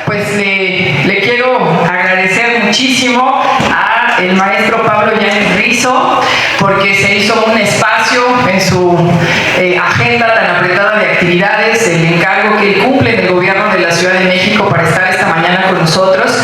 pues le quiero agradecer muchísimo al maestro Pablo Yáñez Rizo, porque se hizo un espacio en su agenda tan apretada de actividades, el encargo que él cumple en el gobierno de la Ciudad de México para estar esta mañana con nosotros.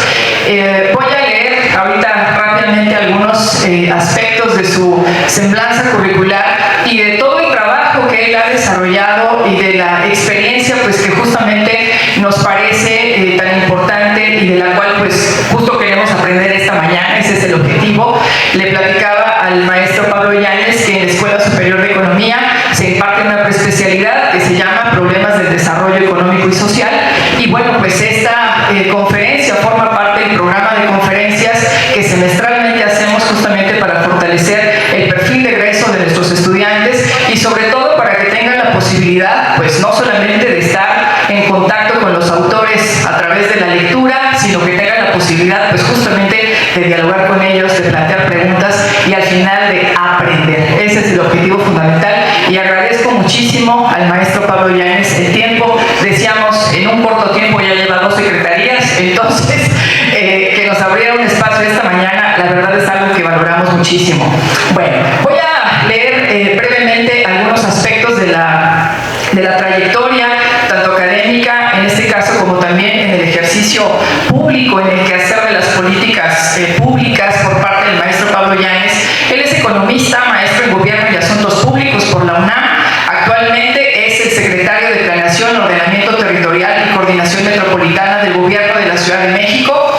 Voy a leer ahorita rápidamente algunos aspectos de su semblanza curricular y de todo el trabajo que él ha desarrollado y de la experiencia pues que justamente nos parece tan importante y de la cual pues justo queremos aprender esta mañana. Ese es el objetivo. Le platicaba al maestro Pablo Yáñez que en la Escuela Superior de Economía se imparte una preespecialidad que se llama Problemas del Desarrollo Económico y Social, y bueno, pues esta conferencia forma parte del programa de conferencias que semestralmente hacemos justamente para fortalecer el perfil de egreso de nuestros estudiantes y sobre todo para que tengan la posibilidad pues no solamente de estar en contacto con los autores a través de la lectura, sino que tengan la posibilidad pues justamente de dialogar con ellos, de plantear preguntas y al final de aprender. Ese es el objetivo fundamental, y agradezco muchísimo al maestro Pablo Yáñez el tiempo. Decíamos, en un corto tiempo ya lleva 2 secretarías, entonces que nos abriera un espacio esta mañana, la verdad es algo que valoramos muchísimo. Bueno, voy a leer brevemente algunos aspectos de la trayectoria, tanto académica, en este caso, como también en el ejercicio público, en el quehacer de las políticas públicas por parte del maestro Pablo Yáñez. Él es economista, maestro en Gobierno y Asuntos Públicos por la UNAM. Actualmente es el secretario de Planeación, Ordenamiento Territorial y Coordinación Metropolitana del Gobierno de la Ciudad de México.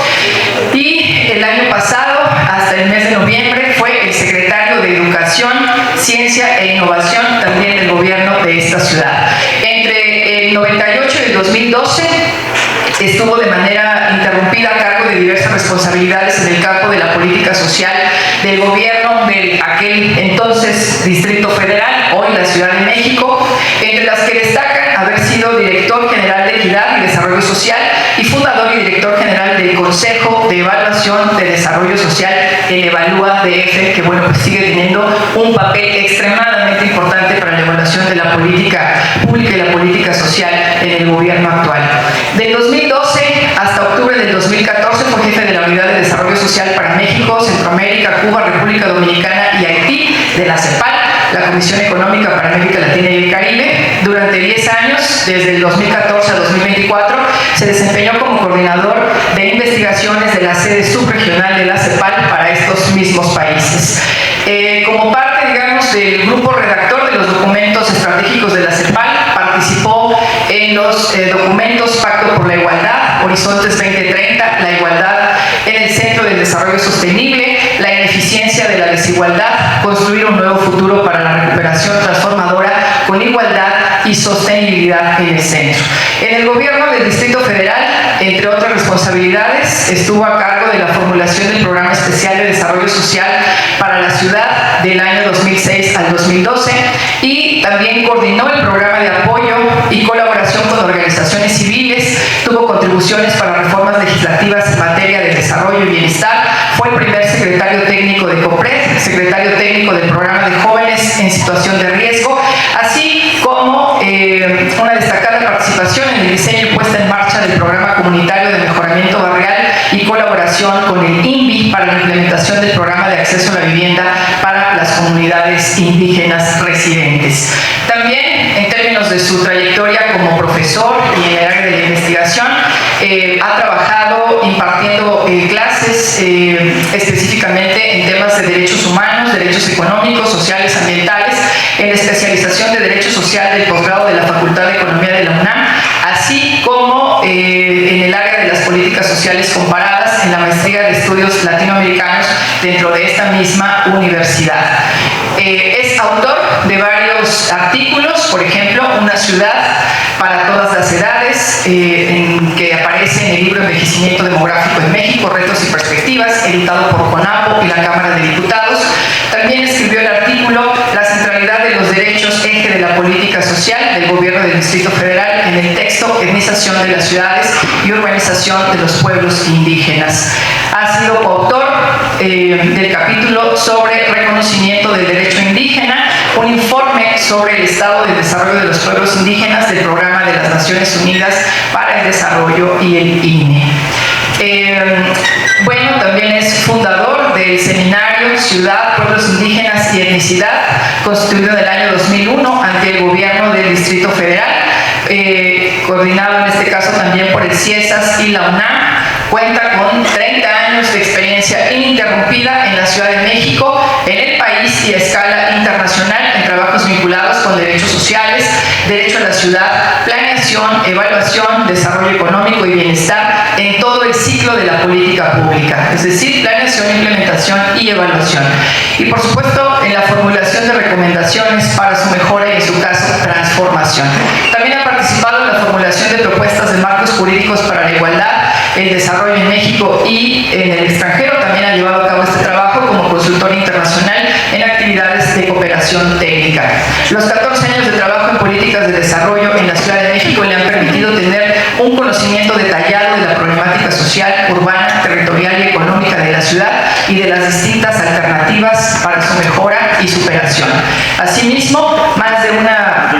Y el año pasado, hasta el mes de noviembre, fue el secretario de Educación, Ciencia e Innovación también del gobierno de esta ciudad. Entre el 98 y el 2012 estuvo de manera interrumpida a cargo de diversas responsabilidades en el campo de la política social del gobierno de aquel entonces Distrito Federal, hoy la Ciudad de México, entre las que destacan haber sido director general de Equidad y Desarrollo Social y fundador y director general del Consejo de Evaluación de Desarrollo Social, el Evalúa DF, que bueno, pues sigue teniendo un papel extremadamente importante para la evaluación de la política pública y la política social en el gobierno actual. Del 2012 hasta octubre del 2014 fue jefe de la Unidad de Desarrollo Social para México, Centroamérica, Cuba, República Dominicana y Haití de la CEPAL, la Comisión Económica para América Latina y el Caribe. Durante 10 años, desde el 2014 a 2024, se desempeñó como coordinador de investigaciones de la sede subregional de la CEPAL para estos mismos países. Como parte, digamos, del grupo redactor de los documentos estratégicos de la CEPAL, participó en los documentos Pacto por la Igualdad, Horizontes 2030, la igualdad en el centro del desarrollo sostenible, la ineficiencia de la desigualdad, construir un nuevo futuro para la recuperación transformadora con igualdad y sostenibilidad en el centro. En el gobierno del Distrito Federal, entre otras responsabilidades, estuvo a cargo de la formulación del Programa Especial de Desarrollo Social para la ciudad del año 2006 al 2012 y también coordinó el programa de apoyo y colaboración con organizaciones civiles, tuvo contribuciones para reformas legislativas en materia de desarrollo y bienestar, fue el primer secretario técnico de COPRED, secretario técnico del Programa de Jóvenes en Situación de Riesgo, así como una destacada participación en el diseño y puesta en marcha del Programa Comunitario de Mejoramiento Barrial y colaboración con el INVI para la implementación del Programa de Acceso a la Vivienda para las comunidades indígenas residentes. También, en términos de su trayectoria como profesor y en el área de la investigación, ha trabajado impartiendo clases específicamente en temas de derechos humanos, derechos económicos, sociales, ambientales, en la especialización de Derecho Social del posgrado de la Facultad de Economía de la UNAM, así como en el área de las políticas sociales comparadas en la maestría de estudios latinoamericanos dentro de esta misma universidad. Es autor de varios artículos, por ejemplo, Una ciudad para todas las edades, que aparece en el libro Envejecimiento Demográfico en México, Retos y Perspectivas, editado por CONAPO y la Cámara de Diputados. También escribió el artículo La centralidad de los derechos, eje de la política social del gobierno del Distrito Federal en el texto Etnización de las ciudades y urbanización de los pueblos indígenas. Ha sido coautor del capítulo sobre reconocimiento del derecho indígena, un informe informe sobre el estado de desarrollo de los pueblos indígenas del Programa de las Naciones Unidas para el Desarrollo y el INE. Bueno, también es fundador del seminario Ciudad, Pueblos Indígenas y Etnicidad, constituido en el año 2001 ante el gobierno del Distrito Federal, coordinado en este caso también por el CIESAS y la UNAM. Cuenta con 30 años de experiencia ininterrumpida en la Ciudad de México, en el país y a escala internacional en trabajos vinculados con derechos sociales, derecho a la ciudad, planeación, evaluación, desarrollo económico y bienestar en todo el ciclo de la política pública, es decir, planeación, implementación y evaluación. Y por supuesto, en la formulación de recomendaciones para su mejora y en su caso, transformación. También ha participado en la formulación de propuestas de marcos jurídicos para la igualdad, el desarrollo en México y en el extranjero. También ha llevado a cabo este trabajo como consultor internacional en actividades de cooperación técnica. Los 14 años de trabajo en políticas de desarrollo en la Ciudad de México le han permitido tener un conocimiento detallado de la problemática social, urbana, territorial y económica de la ciudad y de las distintas alternativas para su mejora y superación. Asimismo, más de una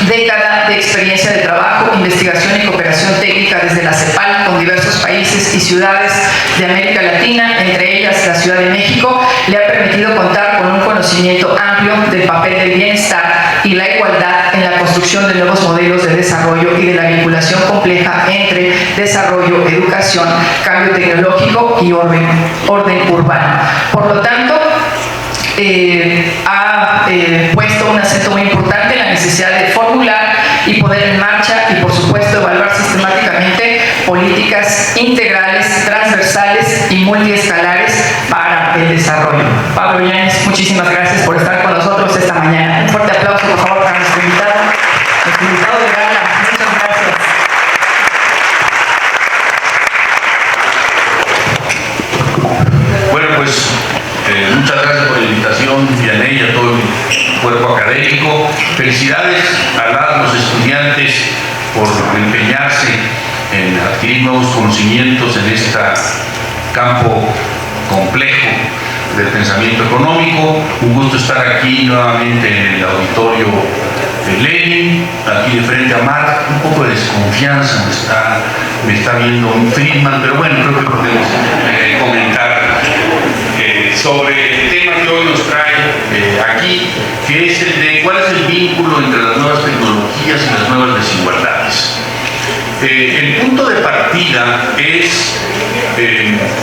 década de experiencia de trabajo, investigación y cooperación técnica desde la CEPAL con diversos países y ciudades de América Latina, entre ellas la Ciudad de México, le ha permitido contar con un conocimiento amplio del papel del bienestar y la igualdad en la construcción de nuevos modelos de desarrollo y de la vinculación compleja entre desarrollo, educación, cambio tecnológico y orden urbano. Por lo tanto, ha puesto un acento muy importante en la necesidad de formular y poner en marcha y, por supuesto, evaluar sistemáticamente políticas integrales, transversales y multiescalares para el desarrollo. Pablo Yáñez, muchísimas gracias por estar con nosotros esta mañana. Un fuerte aplauso, por favor, para nuestro invitado de gala. Muchas gracias. Bueno, pues muchas gracias por la invitación, Vianey, y a todo el cuerpo académico. Felicidades a los estudiantes por empeñarse en adquirir nuevos conocimientos en este campo complejo del pensamiento económico. Un gusto estar aquí nuevamente en el auditorio de Lenin, aquí de frente a Marc. Un poco de desconfianza me está viendo un Friedman, pero bueno, creo que podemos comentar sobre el tema que hoy nos trae aquí, que es el de cuál es el vínculo entre las nuevas tecnologías y las nuevas desigualdades. El punto de partida es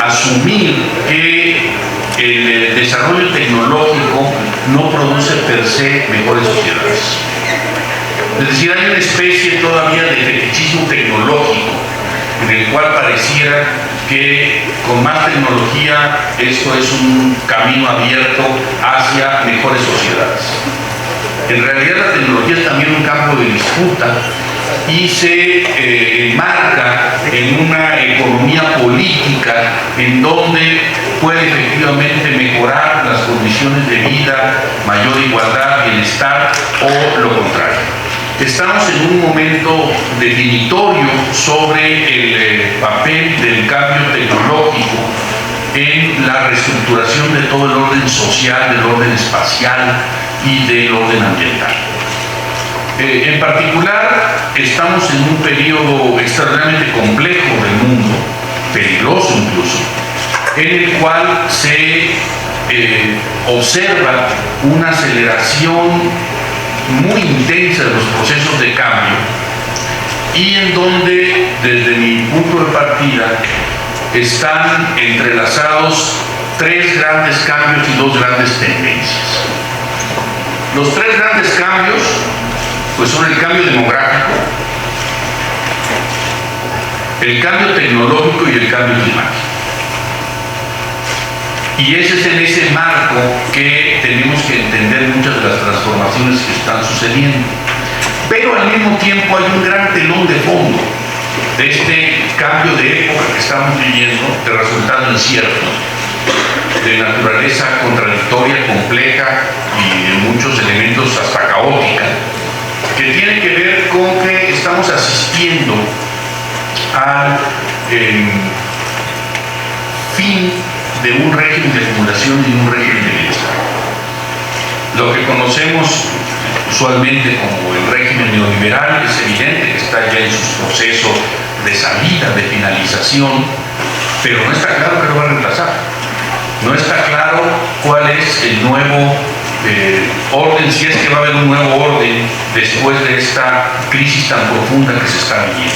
asumir que el desarrollo tecnológico no produce per se mejores sociedades. Es decir, hay una especie todavía de fetichismo tecnológico en el cual pareciera que con más tecnología esto es un camino abierto hacia mejores sociedades. En realidad la tecnología es también un campo de disputa y se enmarca en una economía política en donde puede efectivamente mejorar las condiciones de vida, mayor igualdad, bienestar o lo contrario. Estamos en un momento definitorio sobre el papel del cambio tecnológico en la reestructuración de todo el orden social, del orden espacial y del orden ambiental. En particular, estamos en un periodo extraordinariamente complejo del mundo, peligroso incluso, en el cual se observa una aceleración muy intensa de los procesos de cambio y en donde, desde mi punto de partida, están entrelazados tres grandes cambios y dos grandes tendencias. Los tres grandes cambios pues son el cambio demográfico, el cambio tecnológico y el cambio climático. Y ese es en ese marco que tenemos que entender muchas de las transformaciones que están sucediendo. Pero al mismo tiempo hay un gran telón de fondo de este cambio de época que estamos viviendo, de resultado incierto, de naturaleza contradictoria, compleja y de muchos elementos hasta caótica, que tiene que ver con que estamos asistiendo al fin de un régimen de acumulación y un régimen de bienestar. Lo que conocemos usualmente como el régimen neoliberal, es evidente que está ya en sus procesos de salida, de finalización, pero no está claro qué lo va a reemplazar. No está claro cuál es el nuevo orden, si es que va a haber un nuevo orden después de esta crisis tan profunda que se está viviendo.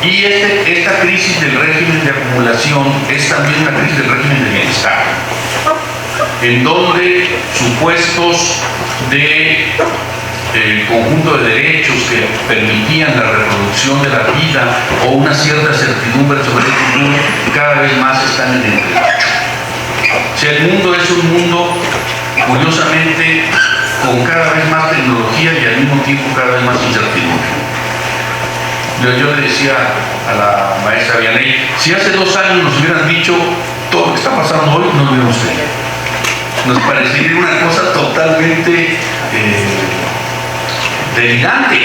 Y esta crisis del régimen de acumulación es también una crisis del régimen de bienestar, en donde supuestos de conjunto de derechos que permitían la reproducción de la vida o una cierta certidumbre sobre el futuro cada vez más están en entredicho. O sea, el mundo es un mundo, curiosamente, con cada vez más tecnología y al mismo tiempo cada vez más incertidumbre. Yo le decía a la maestra Vianey, si hace 2 años nos hubieran dicho todo lo que está pasando hoy, no lo hubiéramos tenido. Nos parecería una cosa totalmente delirante.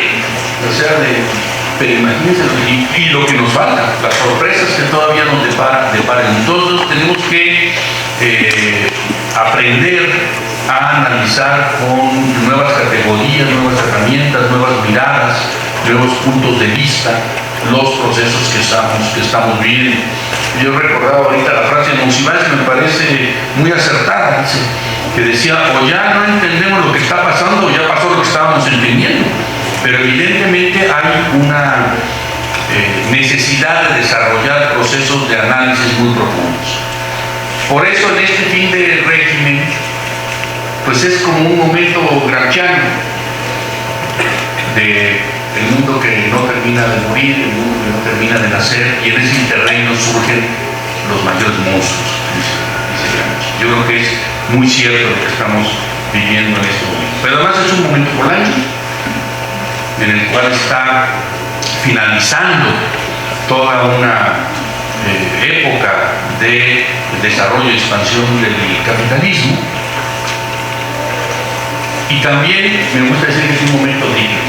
O sea, pero imagínense, y lo que nos falta, las sorpresas que todavía nos deparan. Entonces tenemos que aprender a analizar con nuevas categorías, nuevas herramientas, nuevas miradas, nuevos puntos de vista, los procesos que estamos viviendo. Yo recordaba ahorita la frase de Monsiváis, que me parece muy acertada, dice, que decía, o ya no entendemos lo que está pasando, o ya pasó lo que estábamos entendiendo. Pero evidentemente hay una necesidad de desarrollar procesos de análisis muy profundos. Por eso en este fin de régimen, pues es como un momento gramsciano del mundo que no termina de morir, el mundo que no termina de nacer, y en ese terreno surgen los mayores monstruos. Yo creo que es muy cierto lo que estamos viviendo en este momento. Pero además es un momento volátil en el cual está finalizando toda una época de desarrollo y expansión del capitalismo. Y también me gusta decir que es un momento digno.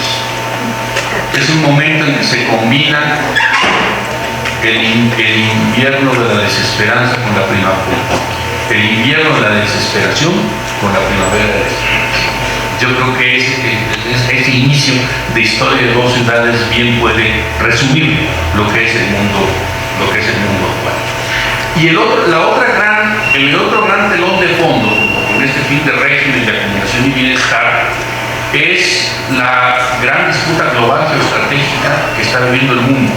Es un momento en que se combina el invierno de la desesperanza con la primavera, el invierno de la desesperación con la primavera de la esperanza. Yo creo que ese inicio de Historia de 2 ciudades bien puede resumir lo que es el mundo actual. Y el otro gran telón de fondo en este fin de régimen de acumulación y bienestar es la gran disputa global geoestratégica que está viviendo el mundo,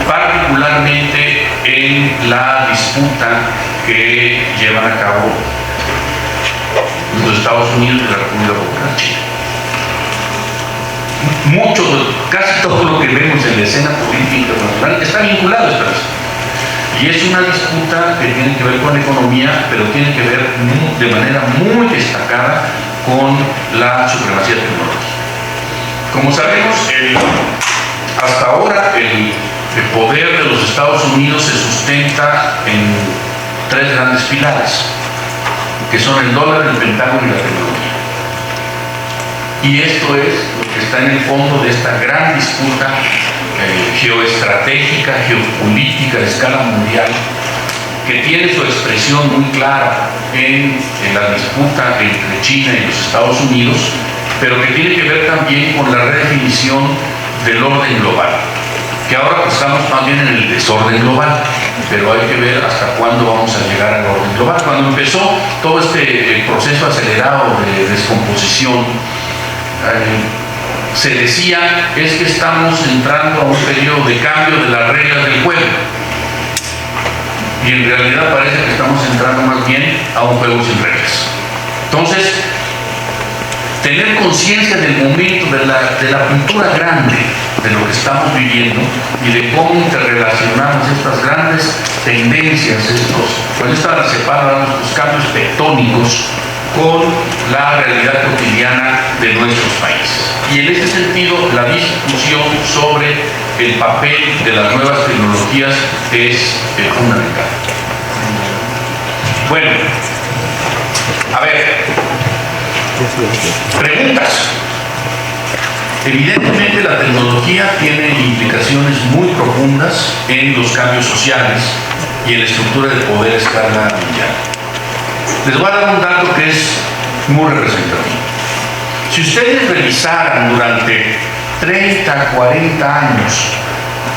particularmente en la disputa que llevan a cabo los Estados Unidos y la República Popular China. Casi todo lo que vemos en la escena política internacional está vinculado a esta disputa. Y es una disputa que tiene que ver con la economía, pero tiene que ver de manera muy destacada con la supremacía tecnológica. Como sabemos, hasta ahora el poder de los Estados Unidos se sustenta en 3 grandes pilares, que son el dólar, el Pentágono y la tecnología. Y esto es lo que está en el fondo de esta gran disputa geoestratégica, geopolítica de escala mundial, que tiene su expresión muy clara en la disputa entre China y los Estados Unidos, pero que tiene que ver también con la redefinición del orden global, que ahora pues estamos más bien en el desorden global, pero hay que ver hasta cuándo vamos a llegar al orden global. Cuando empezó todo este proceso acelerado de descomposición, se decía es que estamos entrando a un periodo de cambio de las reglas del juego, y en realidad parece que estamos entrando más bien a un juego sin reglas. Entonces, tener conciencia del momento, de la cultura grande de lo que estamos viviendo y de cómo interrelacionamos estas grandes tendencias, estos cambios tectónicos con la realidad cotidiana de nuestros países. Y en ese sentido, la discusión sobre el papel de las nuevas tecnologías es fundamental. Bueno, a ver, preguntas. Evidentemente la tecnología tiene implicaciones muy profundas en los cambios sociales y en la estructura de poder a escala mundial. Les voy a dar un dato que es muy representativo. Si ustedes revisaran durante 30, 40 años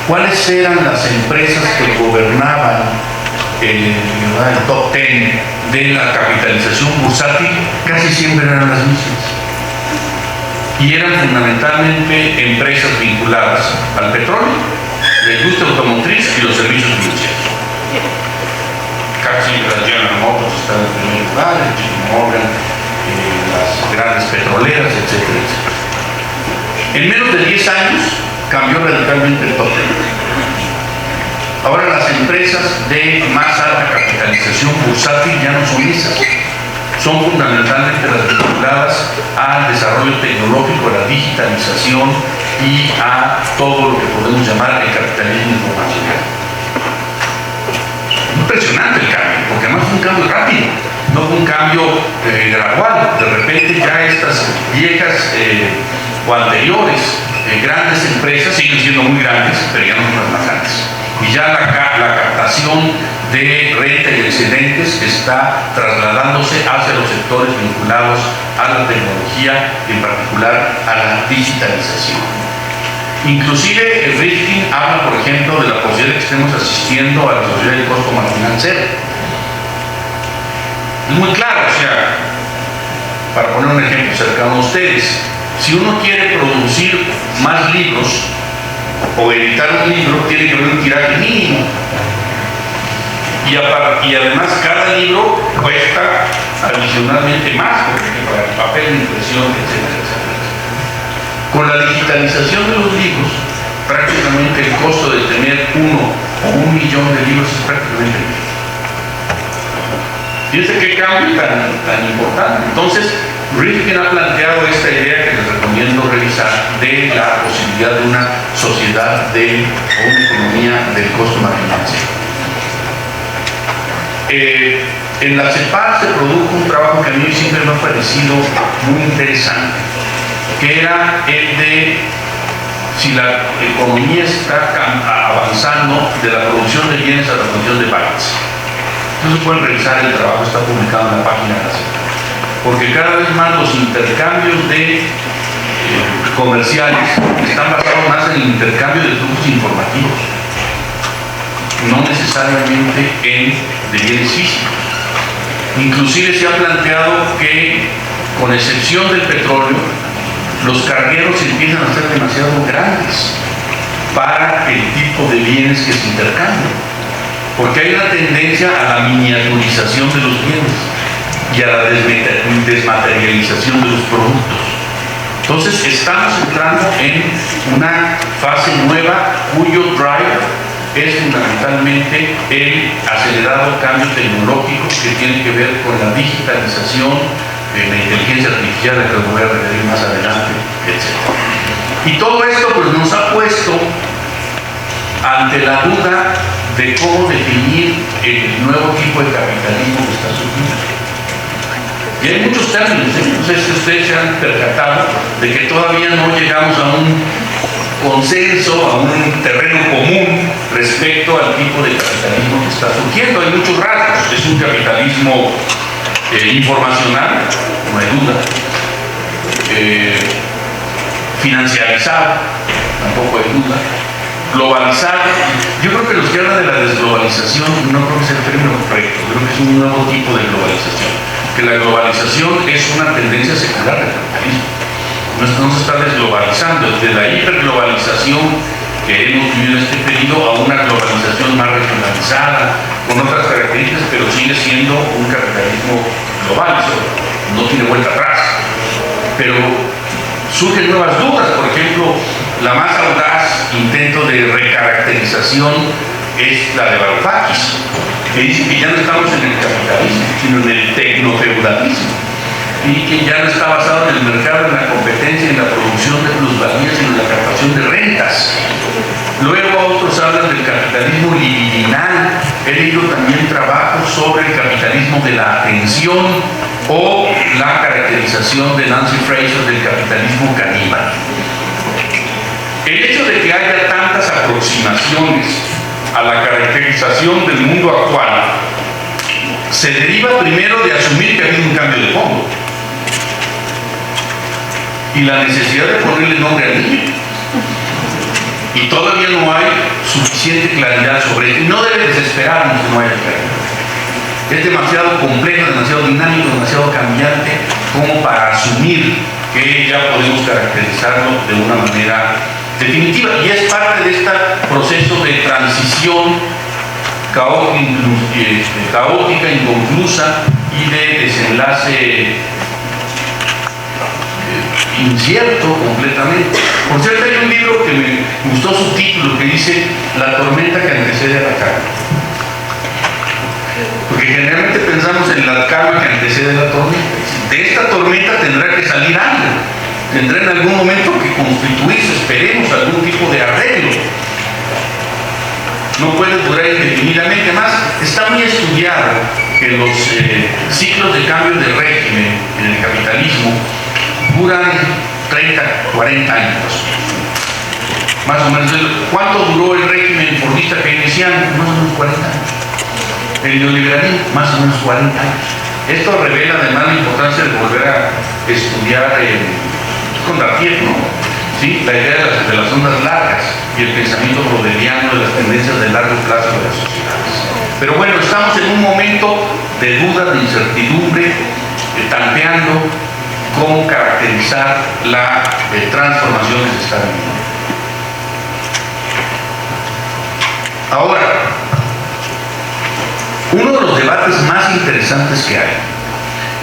cuáles eran las empresas que gobernaban el top 10 de la capitalización bursátil, casi siempre eran las mismas. Y eran fundamentalmente empresas vinculadas al petróleo, la industria automotriz y los servicios financieros. Casi la General Motors está en el primer lugar, el JP Morgan, las grandes petroleras, etcétera, etcétera. En menos de 10 años cambió radicalmente el top 10. Ahora las empresas de más alta capitalización bursátil ya no son esas. Son fundamentalmente las vinculadas al desarrollo tecnológico, a la digitalización y a todo lo que podemos llamar el capitalismo informacional. Impresionante el cambio, porque además fue un cambio rápido, no fue un cambio gradual. De repente ya estas viejas o anteriores grandes empresas siguen siendo muy grandes, pero ya no son las más grandes. Y ya la captación de renta y excedentes está trasladándose hacia los sectores vinculados a la tecnología, en particular a la digitalización. Inclusive Rifkin habla, por ejemplo, de la posibilidad de que estemos asistiendo a la sociedad de costo marginal cero. Es muy claro, o sea, para poner un ejemplo cercano a ustedes, si uno quiere producir más libros o editar un libro, tiene que haber un tiraje mínimo. Y además cada libro cuesta adicionalmente más, porque hay que pagar papel, impresión, etcétera, etcétera. Con la digitalización de los libros, prácticamente el costo de tener 1 o 1 millón de libros es prácticamente el mismo. Fíjense qué cambio tan importante. Entonces, Rifkin ha planteado esta idea que les recomiendo revisar de la posibilidad de una sociedad o una economía del costo marginal. En la CEPAL se produjo un trabajo que a mí siempre me ha parecido muy interesante, que era el de si la economía está avanzando de la producción de bienes a la producción de bytes. Entonces pueden revisar el trabajo, está publicado en la página de la CEPAL. Porque cada vez más los intercambios comerciales están basados más en el intercambio de flujos informativos, no necesariamente en de bienes físicos. Inclusive se ha planteado que, con excepción del petróleo, los cargueros empiezan a ser demasiado grandes para el tipo de bienes que se intercambian, porque hay una tendencia a la miniaturización de los bienes y a la desmaterialización de los productos. Entonces estamos entrando en una fase nueva cuyo drive es fundamentalmente el acelerado cambio tecnológico que tiene que ver con la digitalización, la inteligencia artificial, a la que os voy a referir más adelante, etc. Y todo esto pues nos ha puesto ante la duda de cómo definir el nuevo tipo de capitalismo que está surgiendo. Y hay muchos términos, entonces ustedes se han percatado de que todavía no llegamos a un consenso, a un terreno común respecto al tipo de capitalismo que está surgiendo. Hay muchos rasgos. Es un capitalismo informacional, no hay duda, financiarizado, tampoco hay duda, globalizado. Yo creo que los que hablan de la desglobalización no creo que sea el término correcto, creo que es un nuevo tipo de globalización, que la globalización es una tendencia secular del capitalismo. No se está desglobalizando, desde la hiperglobalización que hemos vivido en este periodo a una globalización más regionalizada, con otras características, pero sigue siendo un capitalismo global, eso no tiene vuelta atrás. Pero surgen nuevas dudas, por ejemplo, la más audaz intento de recaracterización es la de Varoufakis, que dice que ya no estamos en el capitalismo, sino en el tecnofeudalismo, y que ya no está basado en el mercado, en la competencia, en la producción de plusvalías, sino en la captación de rentas. Luego otros hablan del capitalismo libidinal. He leído también trabajos sobre el capitalismo de la atención o la caracterización de Nancy Fraser del capitalismo caníbal. El hecho de que haya tantas aproximaciones a la caracterización del mundo actual se deriva primero de asumir que ha habido un cambio de fondo. y la necesidad de ponerle nombre al niño. Y todavía no hay suficiente claridad sobre esto. Y no debe desesperarnos que no haya claridad. Es demasiado complejo, demasiado dinámico, demasiado cambiante como para asumir que ya podemos caracterizarlo de una manera definitiva. Y es parte de este proceso de transición caótica, inconclusa y de desenlace incierto completamente. Por cierto, hay un libro que me gustó su título, que dice La tormenta que antecede a la calma. Porque generalmente pensamos en la calma que antecede a la tormenta. De esta tormenta tendrá que salir algo, tendrá en algún momento que constituirse, esperemos, algún tipo de arreglo. No puede durar indefinidamente. Además, está muy estudiado que los ciclos de cambio de régimen en el capitalismo duran 30, 40 años. Más o menos. ¿Cuánto duró el régimen fordista keynesiano? Más o menos 40 años. El neoliberalismo, más o menos 40 años. Esto revela además la importancia de volver a estudiar con Dafiev, ¿no? ¿Sí? La idea de las ondas largas y el pensamiento brodeliano de las tendencias de largo plazo de las sociedades. Pero bueno, estamos en un momento de duda, de incertidumbre, tanteando cómo caracterizar la transformación que se está viviendo. Ahora, uno de los debates más interesantes que hay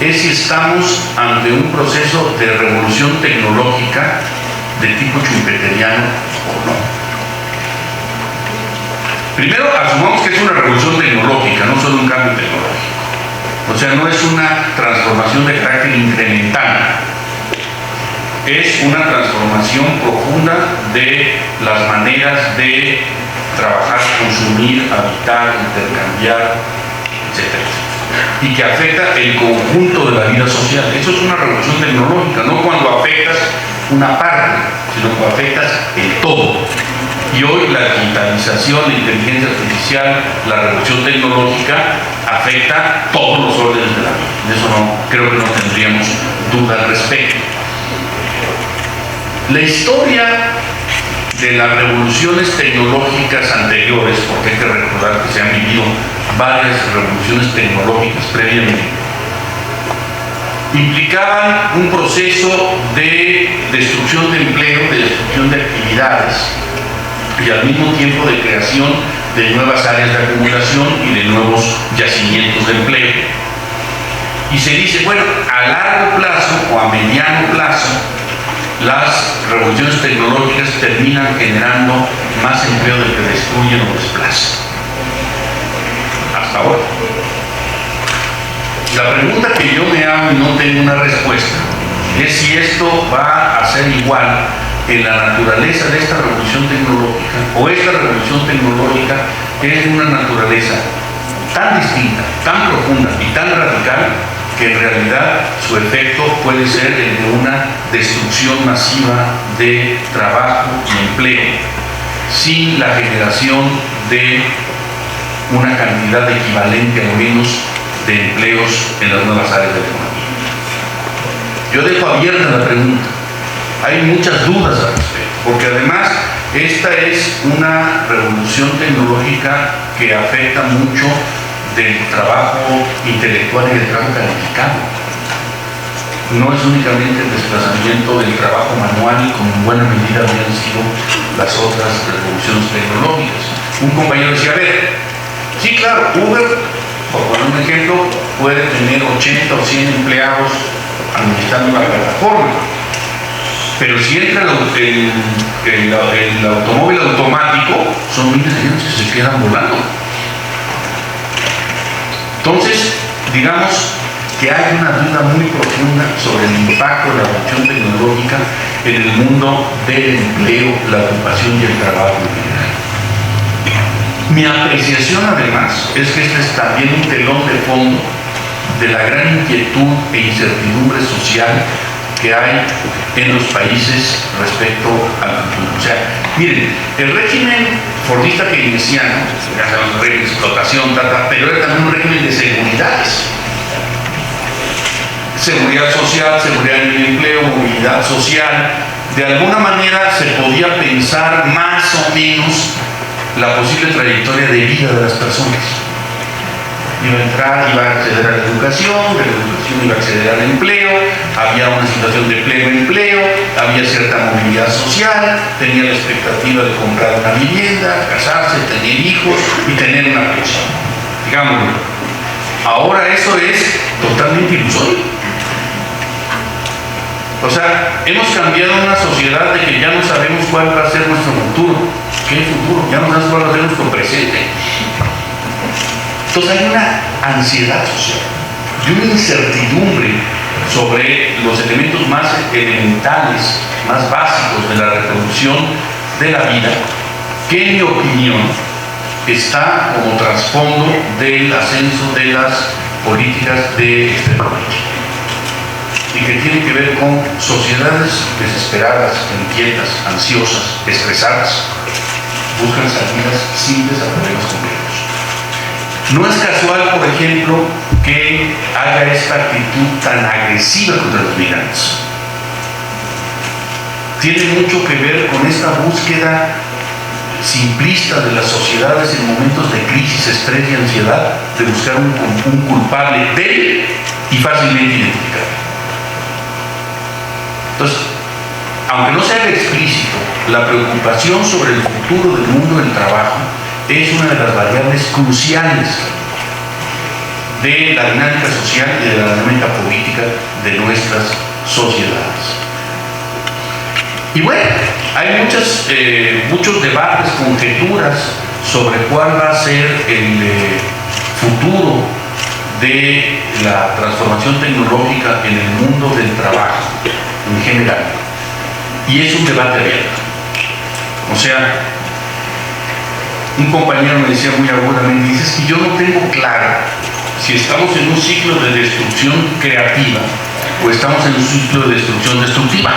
es si estamos ante un proceso de revolución tecnológica de tipo schumpeteriano o no. Primero, asumamos que es una revolución tecnológica, no solo un cambio tecnológico. O sea, no es una transformación de carácter incremental. Es una transformación profunda de las maneras de trabajar, consumir, habitar, intercambiar, etc. Y que afecta el conjunto de la vida social. Eso es una revolución tecnológica, no cuando afectas una parte, sino cuando afectas el todo. Y hoy la digitalización, la inteligencia artificial, la revolución tecnológica afecta todos los órdenes de la vida. De eso creo que no tendríamos duda al respecto. La historia de las revoluciones tecnológicas anteriores, porque hay que recordar que se han vivido varias revoluciones tecnológicas previamente, implicaban un proceso de destrucción de empleo, de destrucción de actividades y al mismo tiempo de creación de nuevas áreas de acumulación y de nuevos yacimientos de empleo. Y se dice, bueno, a largo plazo o a mediano plazo, las revoluciones tecnológicas terminan generando más empleo del que destruyen o desplazan. Hasta ahora. La pregunta que yo me hago y no tengo una respuesta es si esto va a ser igual en la naturaleza de esta revolución tecnológica, o esta revolución tecnológica es de una naturaleza tan distinta, tan profunda y tan radical que en realidad su efecto puede ser el de una destrucción masiva de trabajo y empleo, sin la generación de una cantidad equivalente al menos de empleos en las nuevas áreas de la economía. Yo dejo abierta la pregunta. Hay muchas dudas al respecto, porque además esta es una revolución tecnológica que afecta mucho del trabajo intelectual y del trabajo calificado. No es únicamente el desplazamiento del trabajo manual, como en buena medida habían sido las otras revoluciones tecnológicas. Un compañero decía, a ver, sí, claro, Uber, por poner un ejemplo, puede tener 80 o 100 empleados administrando la plataforma, pero si entra el automóvil automático, son miles de años que se quedan volando. Entonces, digamos que hay una duda muy profunda sobre el impacto de la revolución tecnológica en el mundo del empleo, la ocupación y el trabajo en general. Mi apreciación, además, es que este es también un telón de fondo de la gran inquietud e incertidumbre social que hay en los países respecto al futuro. O sea, miren, el régimen fordista keynesiano, ya sabemos, régimen de explotación, pero era también un régimen de seguridades. seguridad social, seguridad en el empleo, movilidad social. De alguna manera se podía pensar más o menos la posible trayectoria de vida de las personas. Iba a entrar, iba a acceder a la educación, de la educación iba a acceder al empleo, había una situación de pleno empleo, había cierta movilidad social, tenía la expectativa de comprar una vivienda, casarse, tener hijos y tener una pensión. Digámoslo. Ahora eso es totalmente ilusorio. O sea, hemos cambiado una sociedad de que ya no sabemos cuál va a ser nuestro futuro. ¿Qué futuro? Ya no sabemos cuál va a ser nuestro presente. Entonces hay una ansiedad social y una incertidumbre sobre los elementos más elementales, más básicos de la reproducción de la vida, que en mi opinión está como trasfondo del ascenso de las políticas de exterminio y que tiene que ver con sociedades desesperadas, inquietas, ansiosas, estresadas, buscan salidas simples a problemas complejos. No es casual, por ejemplo, que haya esta actitud tan agresiva contra los migrantes. Tiene mucho que ver con esta búsqueda simplista de las sociedades en momentos de crisis, estrés y ansiedad, de buscar un culpable débil y fácilmente identificable. Entonces, aunque no sea explícito, la preocupación sobre el futuro del mundo del trabajo es una de las variables cruciales de la dinámica social y de la dinámica política de nuestras sociedades. Y bueno, hay muchos debates, conjeturas sobre cuál va a ser el futuro de la transformación tecnológica en el mundo del trabajo en general. Y es un debate abierto. O sea, un compañero me decía muy agudamente, dice, es que yo no tengo claro si estamos en un ciclo de destrucción creativa o estamos en un ciclo de destrucción destructiva.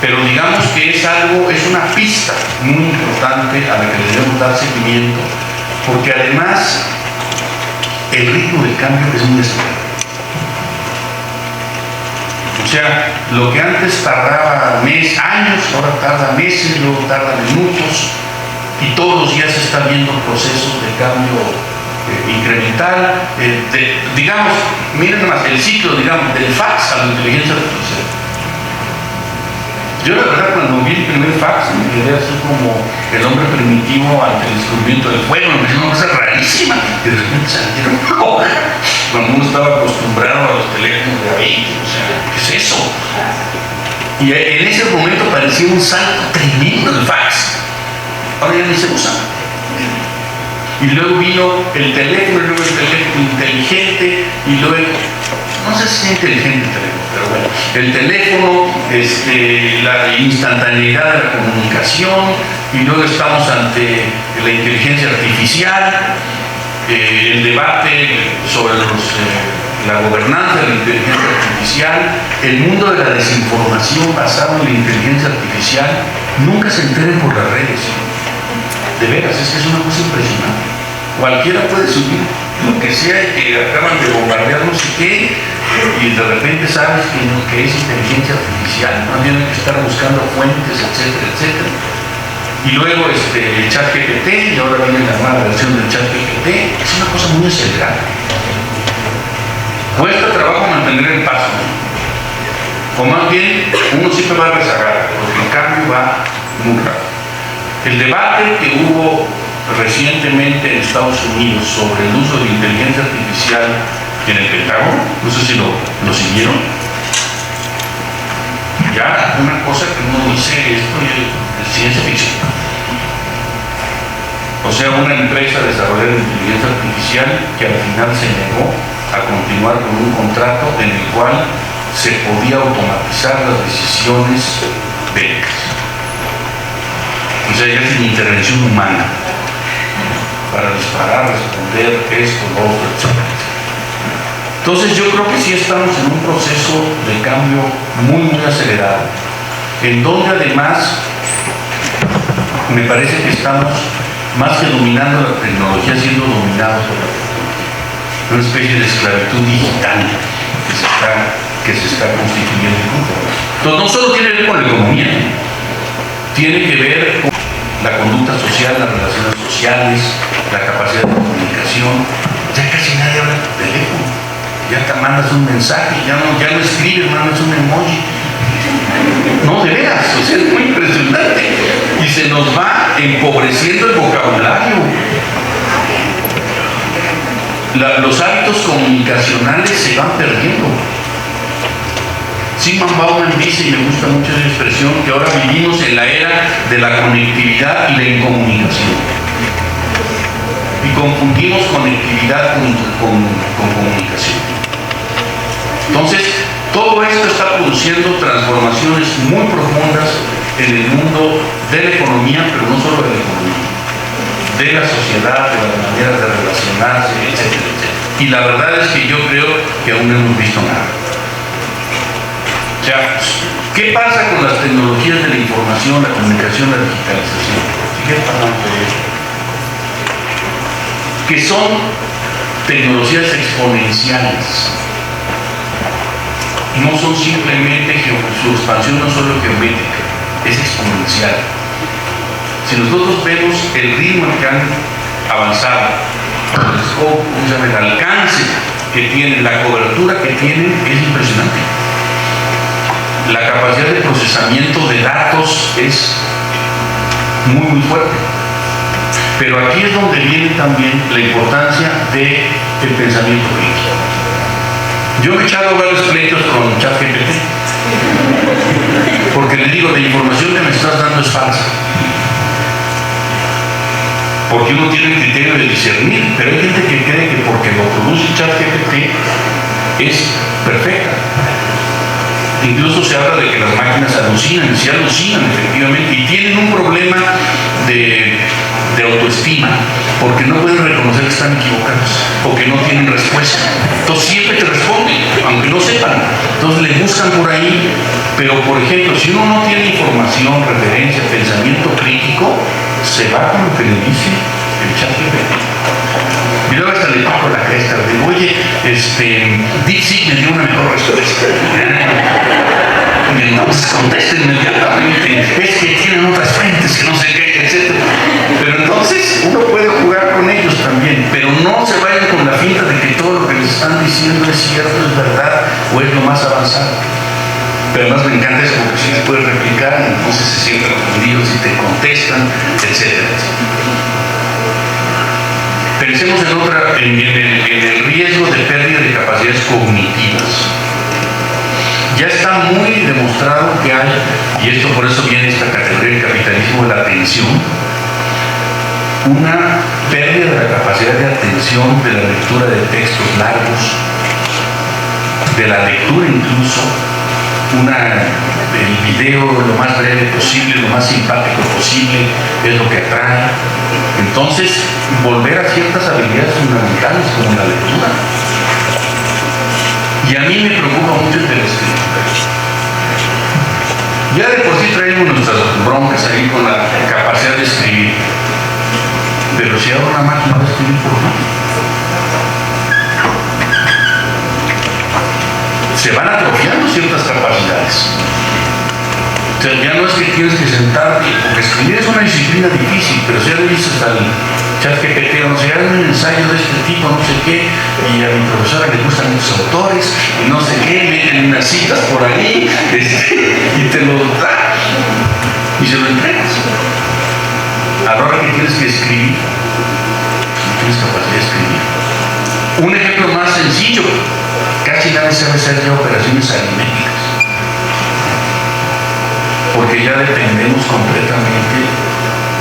Pero digamos que es una pista muy importante a la que debemos dar seguimiento, porque además el ritmo del cambio es muy acelerado. O sea, lo que antes tardaba años, ahora tarda meses, luego tarda minutos, y todos los días se están viendo procesos de cambio incremental. Digamos, miren más, el ciclo, digamos, del fax a la inteligencia artificial. Yo la verdad cuando vi el primer fax me quedé así como el hombre primitivo ante el descubrimiento del fuego, me pareció una cosa rarísima, y de repente salieron cuando uno estaba acostumbrado a los teléfonos de A20, o sea, ¿qué es eso? Y en ese momento parecía un salto tremendo el fax. Ahora ya ni se usa. Y luego vino el teléfono, y luego el teléfono inteligente, y luego, no sé si es inteligente el teléfono, pero bueno, el teléfono, la instantaneidad de la comunicación, y luego estamos ante la inteligencia artificial, el debate sobre la gobernanza de la inteligencia artificial, el mundo de la desinformación basado en la inteligencia artificial, nunca se enteren por las redes. De veras, es que es una cosa impresionante. Cualquiera puede subir lo que sea y que acaban de bombardear no sé qué, y de repente sabes que es inteligencia artificial, no tienen que estar buscando fuentes, etcétera, etcétera. Y luego el chat GPT, y ahora viene la nueva versión del chat GPT, es una cosa muy acelerada. Cuesta trabajo mantener el paso, ¿no? O más bien, uno siempre va a rezagar, porque el cambio va muy rápido. El debate que hubo recientemente en Estados Unidos sobre el uso de la inteligencia artificial en el Pentágono, no sé si lo siguieron. Ya una cosa que uno dice, esto es ciencia ficción. O sea, una empresa desarrolló inteligencia artificial que al final se negó a continuar con un contrato en el cual se podía automatizar las decisiones bélicas. O sea, ya sin intervención humana para disparar, responder esto, lo otro, etc. Entonces yo creo que sí estamos en un proceso de cambio muy acelerado, en donde además me parece que estamos más que dominando la tecnología, siendo dominados por la tecnología. una especie de esclavitud digital que se está constituyendo. Entonces, no solo tiene que ver con la economía, tiene que ver con la conducta social, las relaciones sociales, la capacidad de comunicación. Ya casi nadie habla por teléfono, ya te mandas un mensaje, ya no escribes, mandas un emoji. No, de veras, o sea, es muy impresionante. Y se nos va empobreciendo el vocabulario. Los hábitos comunicacionales se van perdiendo. Sigmund Bauman dice, y me gusta mucho esa expresión, que ahora vivimos en la era de la conectividad y la incomunicación. Y confundimos conectividad con comunicación. Entonces, todo esto está produciendo transformaciones muy profundas en el mundo de la economía, pero no solo de la economía, de la sociedad, de las maneras de relacionarse, etcétera, etcétera. Y la verdad es que yo creo que aún no hemos visto nada. O sea, ¿qué pasa con las tecnologías de la información, la comunicación, la digitalización? ¿Qué pasa con ello? Que son tecnologías exponenciales. No son simplemente, su expansión no solo geométrica, es exponencial. Si nosotros vemos el ritmo en que han avanzado, el alcance que tienen, la cobertura que tienen, es impresionante. La capacidad de procesamiento de datos es muy fuerte. Pero aquí es donde viene también la importancia del pensamiento crítico. Yo me he echado varios pleitos con ChatGPT, porque le digo, la información que me estás dando es falsa. Porque uno tiene el criterio de discernir, pero hay gente que cree que porque lo produce ChatGPT es perfecta. Incluso se habla de que las máquinas alucinan, sí alucinan efectivamente, y tienen un problema de autoestima, porque no pueden reconocer que están equivocados o que no tienen respuesta. Entonces siempre te responden, aunque no sepan. Entonces le buscan por ahí, pero por ejemplo, si uno no tiene información, referencia, pensamiento crítico, se va con lo que le dice el ChatGPT. Y luego hasta le bajo la cresta, le digo, oye, DeepSeek me dio una mejor respuesta. Entonces contesta inmediatamente, es que tienen otras fuentes que no sé qué, etc. Pero entonces uno puede jugar con ellos también, pero no se vayan con la finta de que todo lo que les están diciendo es cierto, es verdad o es lo más avanzado. Pero además me encanta eso porque si se puede replicar, entonces se sienten confundidos y te contestan, etc. Pensemos en el riesgo de pérdida de capacidades cognitivas. Ya está muy demostrado que hay, y esto por eso viene esta categoría del capitalismo de la atención, una pérdida de la capacidad de atención, de la lectura de textos largos, de la lectura incluso, el video lo más breve posible, lo más simpático posible, es lo que atrae. Entonces, volver a ciertas habilidades fundamentales como la lectura. Y a mí me preocupa mucho el de la escritura. Ya de por sí traemos nuestras broncas ahí con la capacidad de escribir. Pero si ahora una máquina va a escribir por mí, se van atrofiando ciertas capacidades. O sea, ya no es que tienes que sentarte, porque escribir es una disciplina difícil, pero si ya le dices al ChatGPT, no sé, hazme un ensayo de este tipo, no sé qué, y a mi profesora le gustan muchos autores, y no sé qué, meten unas citas por ahí, y te lo da, y se lo entregas. A la hora que tienes que escribir, no tienes capacidad de escribir. Un ejemplo más sencillo, casi nadie sabe hacer ya operaciones aritméticas, porque ya dependemos completamente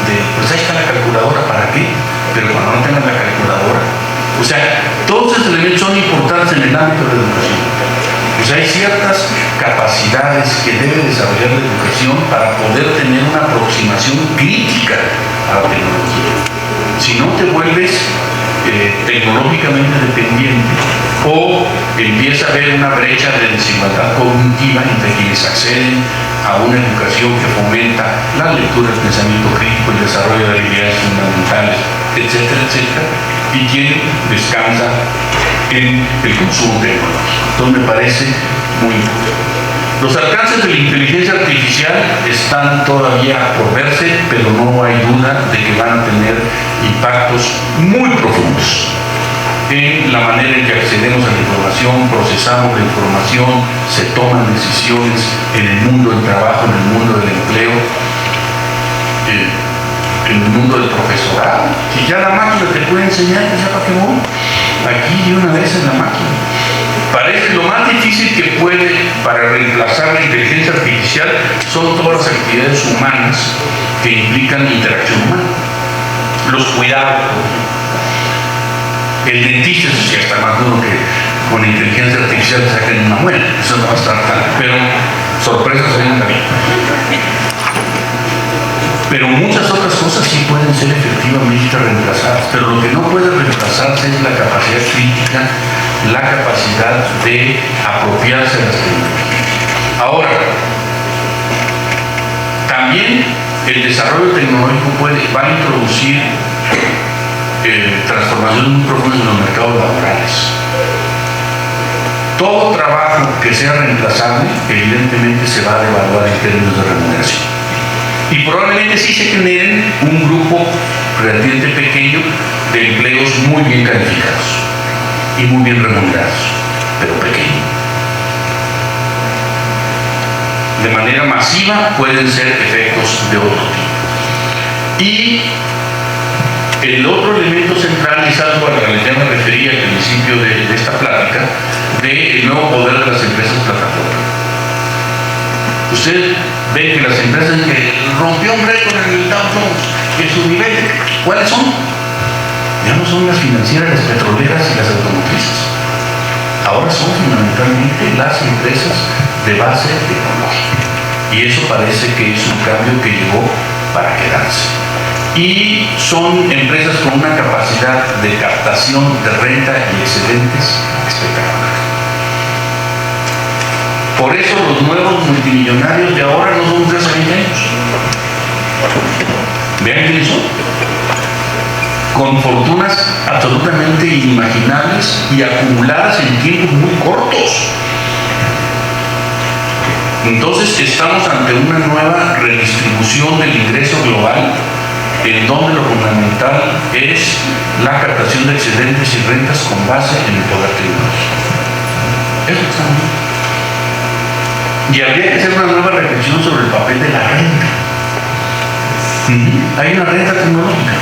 de, pues ahí está la calculadora, ¿para qué? Pero cuando no tengan la calculadora, o sea, todos estos elementos son importantes en el ámbito de la educación. O sea, hay ciertas capacidades que debe desarrollar la educación para poder tener una aproximación crítica a la tecnología. Si no, te vuelves tecnológicamente dependiente o empieza a haber una brecha de desigualdad cognitiva entre quienes acceden a una educación que fomenta la lectura, el pensamiento crítico, el desarrollo de habilidades fundamentales, etcétera, etcétera, y quien descansa en el consumo tecnológico. Entonces me parece muy importante. Los alcances de la inteligencia artificial están todavía por verse, pero no hay duda de que van a tener impactos muy profundos en la manera en que accedemos a la información, procesamos la información, se toman decisiones en el mundo del trabajo, en el mundo del empleo, en el mundo del profesorado. Si ya la máquina te puede enseñar, ya para qué voy. Aquí de una vez en la máquina. Parece lo más difícil que puede para reemplazar la inteligencia artificial son todas las actividades humanas que implican interacción humana. Los cuidados. El dentista, eso sí está más duro que con inteligencia artificial te saquen una muela. Eso no va a estar tan, pero sorpresas hay en la vida. Pero muchas otras cosas sí pueden ser efectivamente reemplazadas, pero lo que no puede reemplazarse es la capacidad crítica, la capacidad de apropiarse de las tecnologías. Ahora, también el desarrollo tecnológico va a introducir transformaciones muy profundas en los mercados laborales. Todo trabajo que sea reemplazable, evidentemente se va a devaluar en términos de remuneración. Y probablemente sí se generen un grupo relativamente pequeño de empleos muy bien calificados y muy bien remunerados, pero pequeño. De manera masiva pueden ser efectos de otro tipo. Y el otro elemento central es algo a lo que ya me refería al principio de esta plática, del nuevo poder de las empresas plataforma. Usted ve que las empresas que rompió un récord en el Dow Jones, en su nivel, ¿cuáles son? Ya no son las financieras, las petroleras y las automotrices. Ahora son fundamentalmente las empresas de base tecnológica. Y eso parece que es un cambio que llegó para quedarse. Y son empresas con una capacidad de captación de renta y excedentes espectacular. Por eso los nuevos multimillonarios de ahora no son de hace 20 años. Vean quiénes son. Con fortunas absolutamente inimaginables y acumuladas en tiempos muy cortos. Entonces estamos ante una nueva redistribución del ingreso global, en donde lo fundamental es la captación de excedentes y rentas con base en el poder tecnológico. Eso es lo que estamos viendo. Y habría que hacer una nueva reflexión sobre el papel de la renta. Hay una renta tecnológica.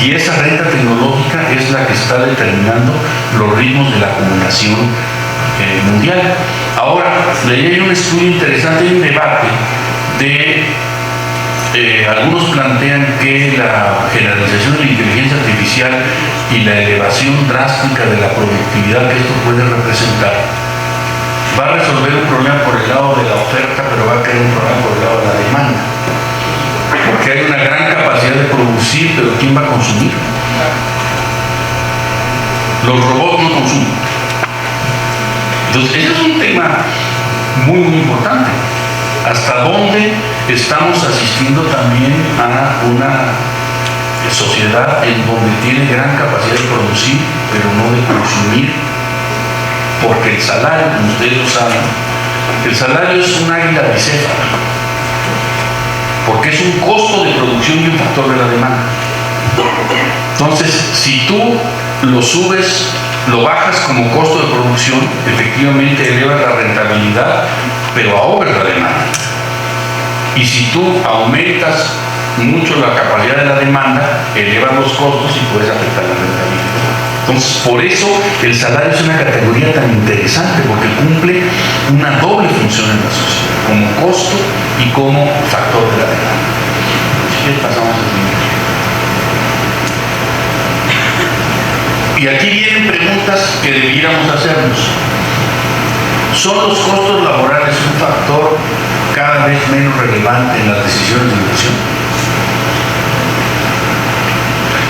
Y esa renta tecnológica es la que está determinando los ritmos de la acumulación mundial. Ahora, leí un estudio interesante, un debate de algunos plantean que la generalización de la inteligencia artificial y la elevación drástica de la productividad que esto puede representar va a resolver un problema por el lado de la oferta, pero va a crear un problema por el lado de la demanda. Porque hay una gran capacidad de producir, pero ¿quién va a consumir? Los robots no consumen. Entonces, ese es un tema muy, muy importante. ¿Hasta dónde estamos asistiendo también a una sociedad en donde tiene gran capacidad de producir, pero no de consumir? Porque el salario, como ustedes lo saben, el salario es un águila bicéfala, porque es un costo de producción y un factor de la demanda. Entonces, si tú lo subes, lo bajas como costo de producción, efectivamente elevas la rentabilidad, pero ahogas la demanda. Y si tú aumentas mucho la capacidad de la demanda, elevas los costos y puedes afectar la rentabilidad. Entonces, por eso el salario es una categoría tan interesante, porque cumple una doble función en la sociedad, como costo y como factor de la demanda. Así que pasamos al siguiente. Y aquí vienen preguntas que debiéramos hacernos. ¿Son los costos laborales un factor cada vez menos relevante en las decisiones de inversión?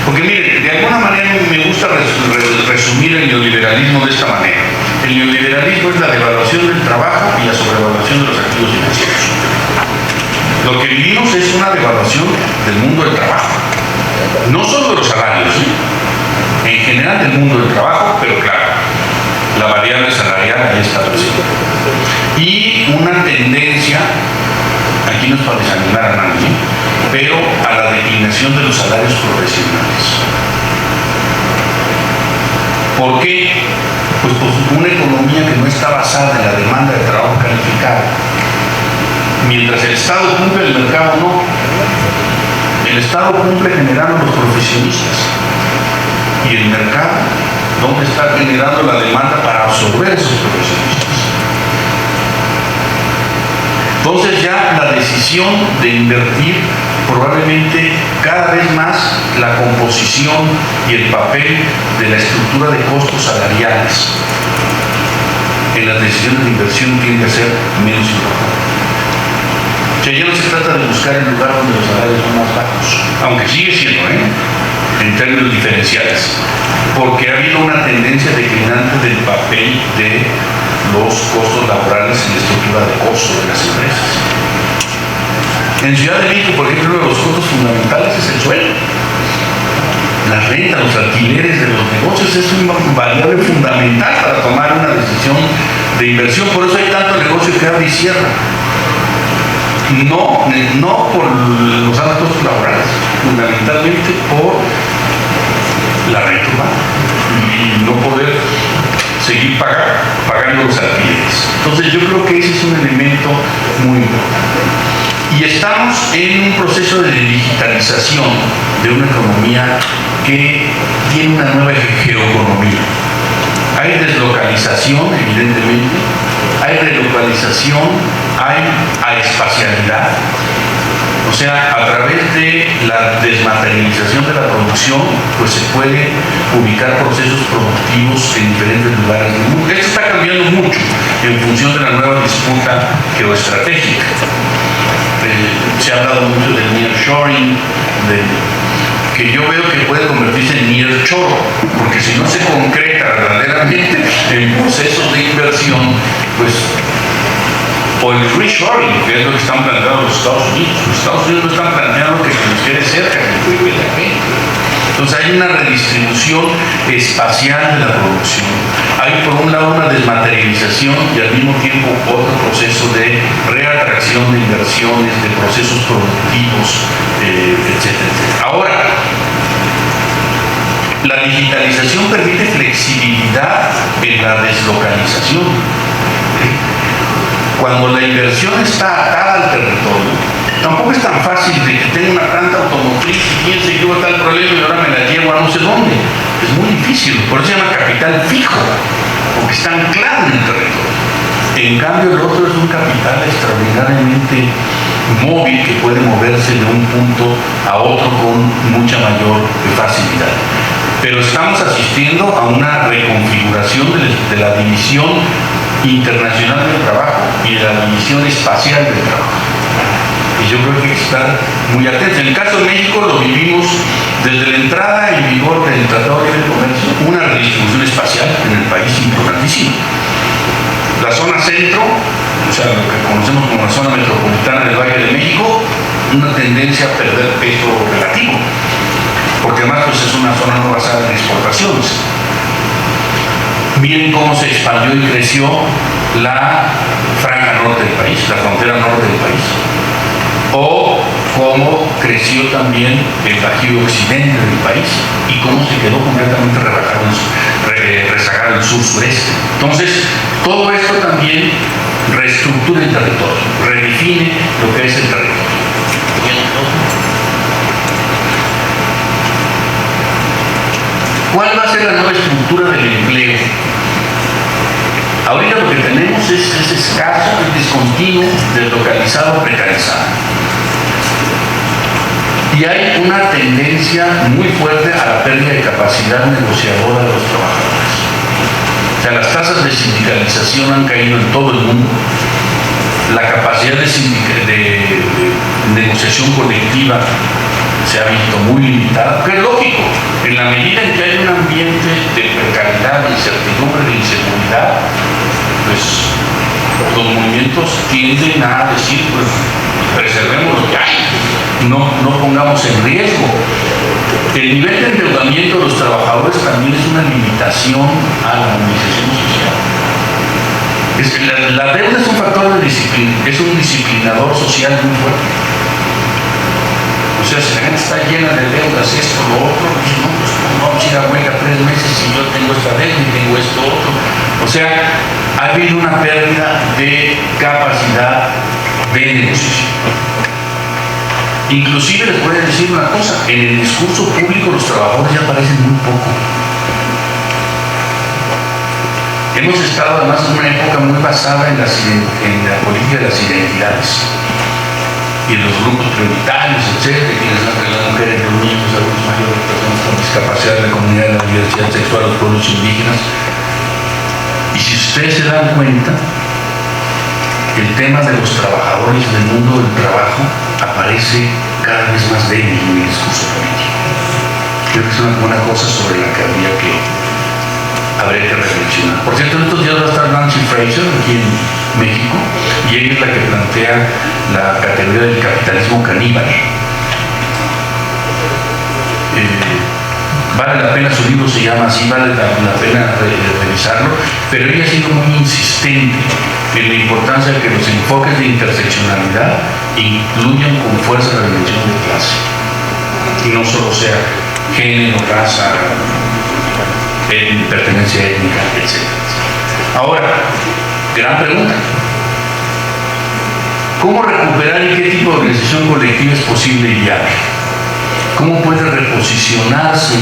Porque miren, de alguna manera me gusta resumir el neoliberalismo de esta manera. El neoliberalismo es la devaluación del trabajo y la sobrevaluación de los activos financieros. Lo que vivimos es una devaluación del mundo del trabajo. No solo de los salarios, en general del mundo del trabajo, pero claro, la variable salarial ahí está presente. Y una tendencia, aquí no es para desanimar a nadie, pero a la declinación de los salarios profesionales. ¿Por qué? Pues una economía que no está basada en la demanda de trabajo calificado. Mientras el Estado cumple, el mercado no. El Estado cumple generando los profesionistas. Y el mercado, ¿dónde está generando la demanda para absorber esos profesionistas? Entonces ya la decisión de invertir probablemente cada vez más la composición y el papel de la estructura de costos salariales en las decisiones de inversión tiene que ser menos importante. O sea, ya no se trata de buscar el lugar donde los salarios son más bajos, aunque sigue siendo, en términos diferenciales, porque ha habido una tendencia declinante del papel de los costos laborales en la estructura de costos de las empresas. En Ciudad de México, por ejemplo, uno de los costos fundamentales es el suelo. La renta, los alquileres de los negocios es una variable fundamental para tomar una decisión de inversión. Por eso hay tanto negocio que abre y cierra. No por los altos costos laborales, fundamentalmente por la renta urbana y no poder seguir pagando los alquileres. Entonces yo creo que ese es un elemento muy importante. Y estamos en un proceso de digitalización de una economía que tiene una nueva geoeconomía. Hay deslocalización, evidentemente, hay relocalización, hay aespacialidad. O sea, a través de la desmaterialización de la producción, pues se puede ubicar procesos productivos en diferentes lugares del mundo. Esto está cambiando mucho en función de la nueva disputa geoestratégica. Se ha hablado mucho del nearshoring, que yo veo que puede convertirse en nearshore, porque si no se concreta verdaderamente en procesos de inversión, pues o el reshoring, que es lo que están planteando los Estados Unidos. Los Estados Unidos no están planteando que nos quede cerca, que vive la gente. Entonces hay una redistribución espacial de la producción. Hay por un lado una desmaterialización y al mismo tiempo otro proceso de reatracción de inversiones, de procesos productivos, etcétera, etcétera. Ahora, la digitalización permite flexibilidad en la deslocalización. Cuando la inversión está atada al territorio, tampoco es tan fácil de que tenga una planta automotriz y piense que hubo tal problema y ahora me la llevo a no sé dónde. Es muy difícil, por eso se llama capital fijo, porque está anclado en el territorio. En cambio, el otro es un capital extraordinariamente móvil que puede moverse de un punto a otro con mucha mayor facilidad. Pero estamos asistiendo a una reconfiguración de la división internacional del trabajo y de la división espacial del trabajo. Y yo creo que hay que estar muy atentos. En el caso de México lo vivimos desde la entrada en vigor del Tratado de Libre Comercio, una redistribución espacial en el país importantísima. La zona centro, o sea, lo que conocemos como la zona metropolitana del Valle de México, una tendencia a perder peso relativo, porque además pues, es una zona no basada en exportaciones. Miren cómo se expandió y creció la franja norte del país, la frontera norte del país. O cómo creció también el Bajío occidente del país y cómo se quedó completamente rezagado en el sur-sureste. Entonces, todo esto también reestructura el territorio, redefine lo que es el territorio. ¿Cuál va a ser la nueva estructura del empleo? Ahorita lo que tenemos es escaso, es discontinuo, deslocalizado, precarizado. Y hay una tendencia muy fuerte a la pérdida de capacidad negociadora de los trabajadores. O sea, las tasas de sindicalización han caído en todo el mundo. La capacidad de negociación colectiva se ha visto muy limitada, que es lógico, en la medida en que hay un ambiente de precariedad, de incertidumbre, de inseguridad, pues los movimientos tienden a decir, pues preservemos lo que hay. no pongamos en riesgo. El nivel de endeudamiento de los trabajadores también es una limitación a la movilización social. La deuda es un factor de disciplina, es un disciplinador social muy fuerte. O sea, si la gente está llena de deudas, esto, lo otro, pues vamos a ir a huelga 3 meses y yo tengo esta deuda y tengo esto, otro. O sea, ha habido una pérdida de capacidad de negociación. Inclusive les voy a decir una cosa, en el discurso público los trabajadores ya aparecen muy poco. Hemos estado además en una época muy basada en la política de las identidades y en los grupos prioritarios, etcétera, las mujeres, los niños, los adultos mayores, las personas con discapacidad, la comunidad de la diversidad sexual, los pueblos indígenas. Y si ustedes se dan cuenta, el tema de los trabajadores del mundo del trabajo aparece cada vez más débil en el discurso político. Creo que es una cosa sobre la que habría que reflexionar. Por cierto, en estos días va a estar Nancy Fraser aquí en México y ella es la que plantea la categoría del capitalismo caníbal. Vale la pena, su libro se llama así, vale la pena revisarlo, pero ella ha sido muy insistente en la importancia de que los enfoques de interseccionalidad incluyan con fuerza la dimensión de clase y no solo sea género, raza, pertenencia étnica, etc. Ahora, gran pregunta: ¿cómo recuperar y qué tipo de organización colectiva es posible y viable? ¿Cómo puede reposicionarse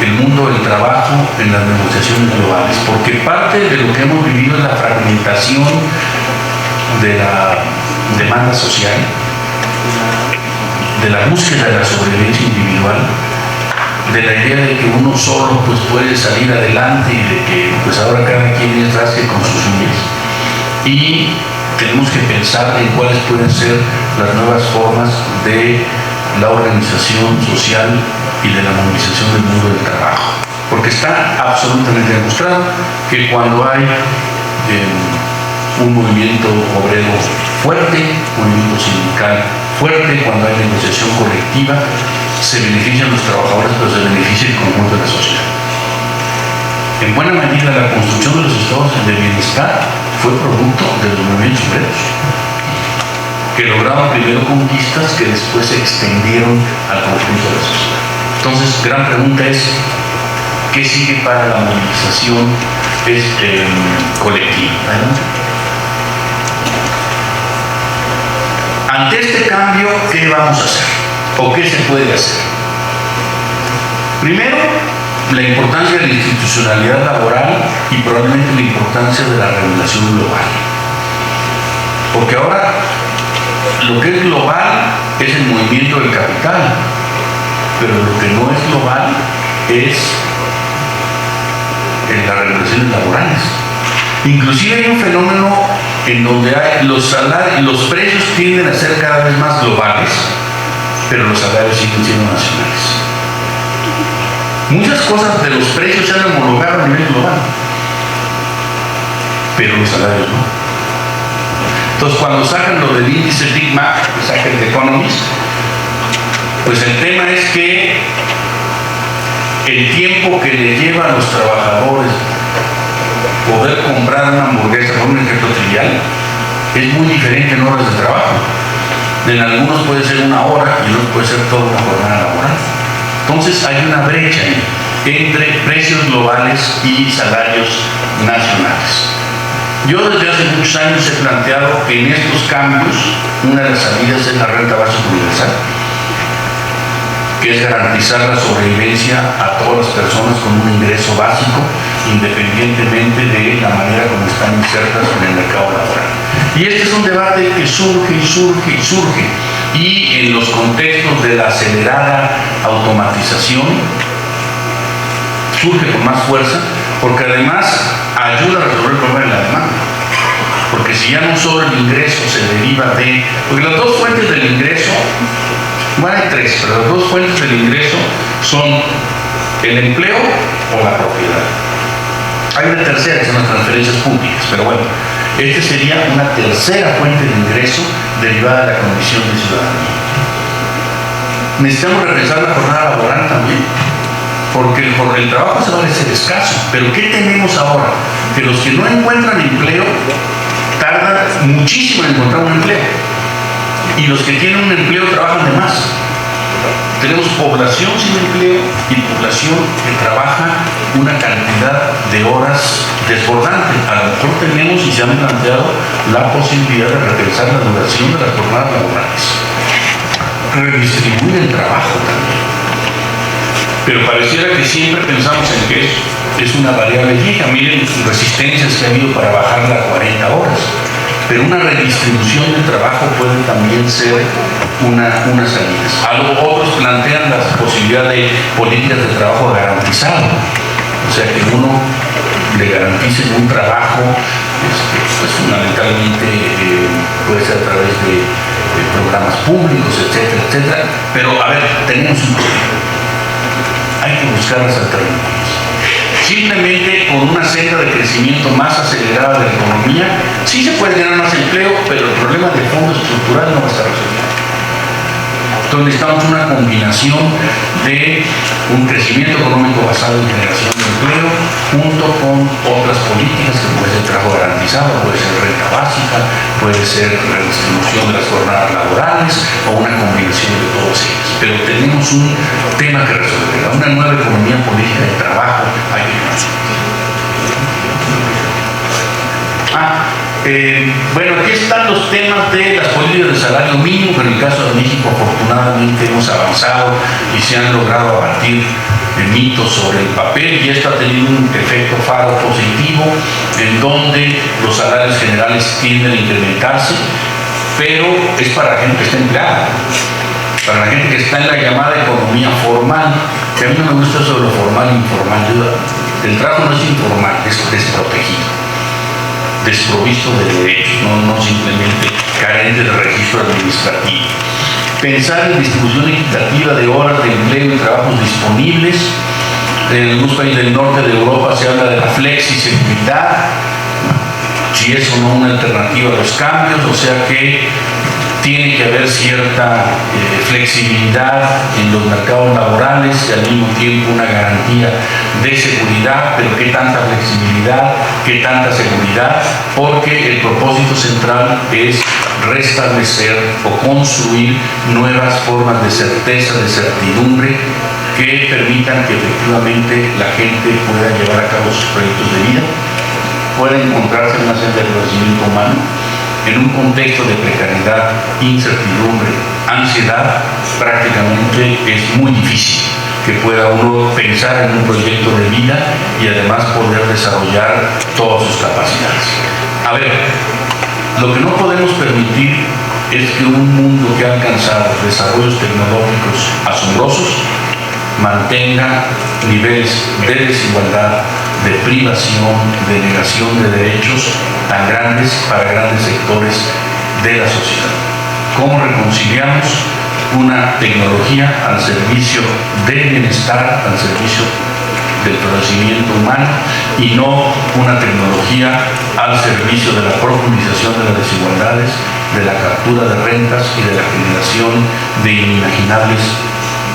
el mundo del trabajo en las negociaciones globales? Porque parte de lo que hemos vivido es la fragmentación de la demanda social, de la búsqueda de la sobrevivencia individual, de la idea de que uno solo pues puede salir adelante y de que pues ahora cada quien es rasque con sus uñas. Y tenemos que pensar en cuáles pueden ser las nuevas formas de la organización social y de la movilización del mundo del trabajo. Porque está absolutamente demostrado que cuando hay un movimiento obrero fuerte, un movimiento sindical fuerte, cuando hay negociación colectiva, se benefician los trabajadores, pero se beneficia el conjunto de la sociedad. En buena medida, la construcción de los estados de bienestar fue producto de los movimientos obreros, que lograron primero conquistas que después se extendieron al conjunto de la sociedad. Entonces, gran pregunta es, ¿qué sigue para la movilización colectiva? Ante este cambio, ¿qué vamos a hacer? ¿O qué se puede hacer? Primero, la importancia de la institucionalidad laboral y probablemente la importancia de la regulación global. Porque ahora lo que es global es el movimiento del capital, pero lo que no es global es las regulaciones laborales. Inclusive hay un fenómeno en donde los precios tienden a ser cada vez más globales, pero los salarios siguen siendo nacionales. Muchas cosas de los precios se han homologado a nivel global, pero los salarios no. Entonces, cuando sacan lo del índice Big Mac, que sacan de Economist, pues el tema es que el tiempo que le lleva a los trabajadores poder comprar una hamburguesa, por un ejemplo trivial, es muy diferente en horas de trabajo. En algunos puede ser 1 hora y en otros puede ser toda una jornada laboral. Entonces hay una brecha entre precios globales y salarios nacionales. Yo desde hace muchos años he planteado que en estos cambios una de las salidas es la renta básica universal, que es garantizar la sobrevivencia a todas las personas con un ingreso básico, independientemente de la manera como están insertas en el mercado laboral. Y este es un debate que surge y surge y surge, y en los contextos de la acelerada automatización surge con más fuerza, porque además ayuda a resolver el problema de la demanda. Porque si ya no solo el ingreso se deriva de... Porque las dos fuentes del ingreso, bueno, hay 3, pero las dos fuentes del ingreso son el empleo o la propiedad. Hay una tercera que son las transferencias públicas, pero bueno, esta sería una tercera fuente de ingreso derivada de la condición de ciudadanía. necesitamos repensar la jornada laboral también, porque el trabajo se va a ser escaso. Pero ¿qué tenemos ahora? Que los que no encuentran empleo tardan muchísimo en encontrar un empleo, y los que tienen un empleo trabajan de más. Tenemos población sin empleo y población que trabaja una cantidad de horas desbordante. A lo mejor tenemos y se han planteado la posibilidad de repensar la duración de las jornadas laborales, redistribuir el trabajo también. Pero pareciera que siempre pensamos en que es una variable fija. Miren resistencias que ha habido para bajarla a 40 horas. Pero una redistribución del trabajo puede también ser una salida. Otros plantean la posibilidad de políticas de trabajo garantizado. O sea, que uno le garantice un trabajo, pues fundamentalmente puede ser a través de programas públicos, etcétera, etcétera. Pero, a ver, tenemos un problema. Hay que buscar las alternativas. Simplemente con una senda de crecimiento más acelerada de la economía, sí se puede generar más empleo, pero el problema de fondo estructural no va a estar resuelto. Entonces necesitamos una combinación de un crecimiento económico basado en generación de empleo, junto con otras políticas que puede ser trabajo garantizado, puede ser renta básica, puede ser redistribución de las jornadas laborales o una combinación de todos ellos. Pero tenemos un tema que resolver, una nueva economía política de trabajo. Hay que bueno, aquí están los temas de las políticas de salario mínimo, pero en el caso de México afortunadamente hemos avanzado y se han logrado abatir mitos sobre el papel, y esto ha tenido un efecto faro positivo en donde los salarios generales tienden a incrementarse, pero es para la gente que está empleada, para la gente que está en la llamada economía formal, que a mí no me gusta eso de lo formal e informal. El trabajo no es informal, es desprotegido, desprovisto de derechos, no simplemente carente de registro administrativo. Pensar en distribución equitativa de horas de empleo y trabajos disponibles. En algunos países del norte de Europa se habla de la flexiseguridad, si es o no una alternativa a los cambios, o sea que tiene que haber cierta flexibilidad en los mercados laborales y al mismo tiempo una garantía de seguridad, pero qué tanta flexibilidad, qué tanta seguridad, porque el propósito central es restablecer o construir nuevas formas de certeza, de certidumbre, que permitan que efectivamente la gente pueda llevar a cabo sus proyectos de vida, pueda encontrarse en una senda de crecimiento humano. En un contexto de precariedad, incertidumbre, ansiedad, prácticamente es muy difícil que pueda uno pensar en un proyecto de vida y además poder desarrollar todas sus capacidades. A ver, lo que no podemos permitir es que un mundo que ha alcanzado desarrollos tecnológicos asombrosos mantenga niveles de desigualdad, de privación, de negación de derechos tan grandes para grandes sectores de la sociedad. ¿Cómo reconciliamos una tecnología al servicio del bienestar, al servicio del conocimiento humano, y no una tecnología al servicio de la profundización de las desigualdades, de la captura de rentas y de la generación de inimaginables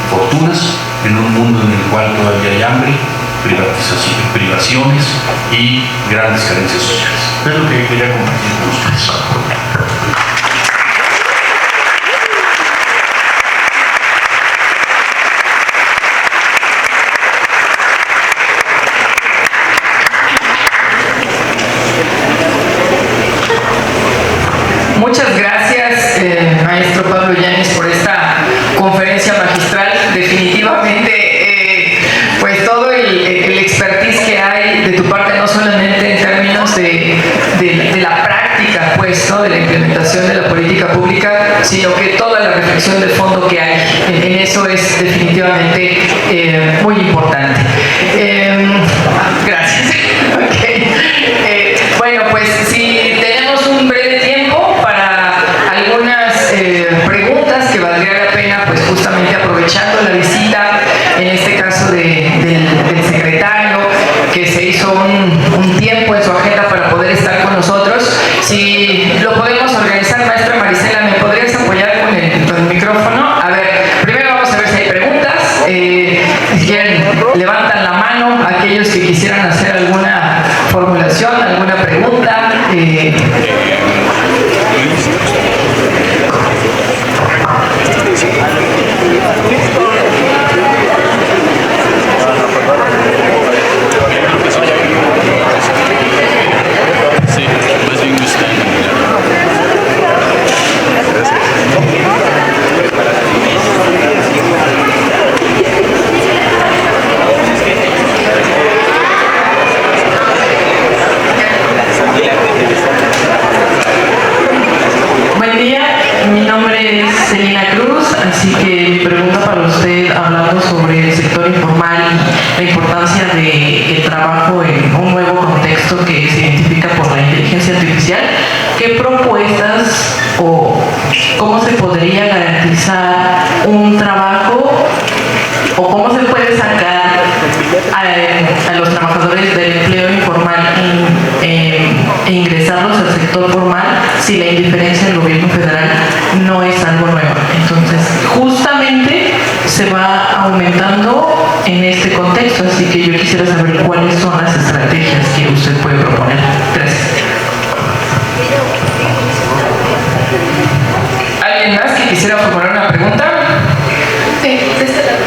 fortunas en un mundo en el cual todavía hay hambre, privaciones y grandes carencias sociales? Es lo que quería compartir con ustedes. Muchas gracias, maestro Pablo Yáñez, por esta conferencia magistral. Definitivamente, pues todo el expertise que hay de tu parte, no solamente en términos de la práctica, pues, ¿no?, de la implementación de la política pública, sino que toda la reflexión de fondo que hay en eso es definitivamente muy importante. Gracias. Okay. Bueno, pues si tenemos un breve tiempo para algunas preguntas que valdría la pena, pues justamente aprovechando la visita, en este caso del secretario, que se hizo un tiempo en su agenda para poder estar con nosotros. Si lo podemos organizar, maestra Marisela, ¿me podrías apoyar con el micrófono? A ver, primero vamos a ver Mi nombre es Celina Cruz, así que mi pregunta para usted, hablando sobre el sector informal y la importancia del trabajo en un nuevo contexto que se identifica por la inteligencia artificial, ¿qué propuestas o cómo se podría garantizar un trabajo o cómo se puede sacar a los trabajadores del empleo informal e ingresarlos al sector formal si la indiferencia del gobierno federal no es algo nuevo? Entonces, justamente se va aumentando en este contexto, así que yo quisiera saber cuáles son las estrategias que usted puede proponer. Gracias. ¿Alguien más que quisiera formular una pregunta? Sí, de este lado.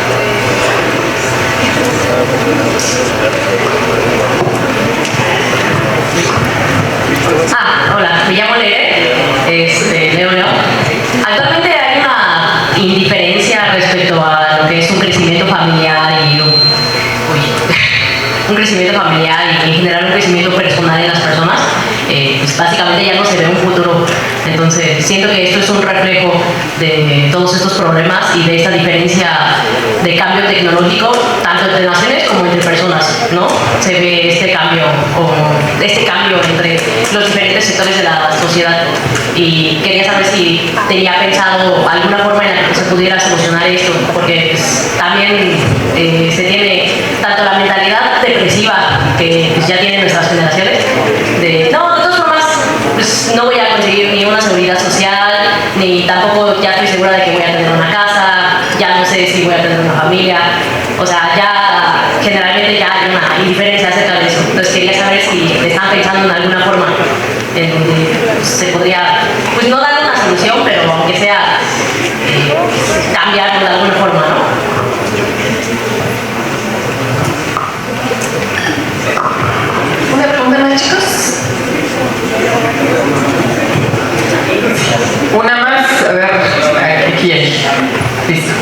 Hola, me llamo Leo León. Actualmente hay una indiferencia respecto a lo que es un crecimiento familiar y un crecimiento familiar y en general un crecimiento personal en las personas. Pues básicamente ya no se ve un futuro. Entonces siento que esto es un reflejo de todos estos problemas y de esta diferencia de cambio tecnológico tanto entre naciones como entre personas, ¿no? Se ve este cambio entre los diferentes sectores de la sociedad y quería saber si tenía pensado alguna forma en la que se pudiera solucionar esto, porque pues, también se tiene tanto la mentalidad depresiva que pues, ya tienen nuestras generaciones de no, de todas formas pues, no voy a conseguir ni una seguridad social ni tampoco ya estoy segura de que voy a tener una casa, ya no sé si voy a tener una familia, o sea, ya generalmente ya hay una indiferencia acerca de eso. Entonces quería saber si están pensando en alguna forma en donde se podría, pues no dar una solución, pero aunque sea cambiarlo de alguna forma, ¿no? Una pregunta más, chicos. Una más, a ver, aquí hay. Listo.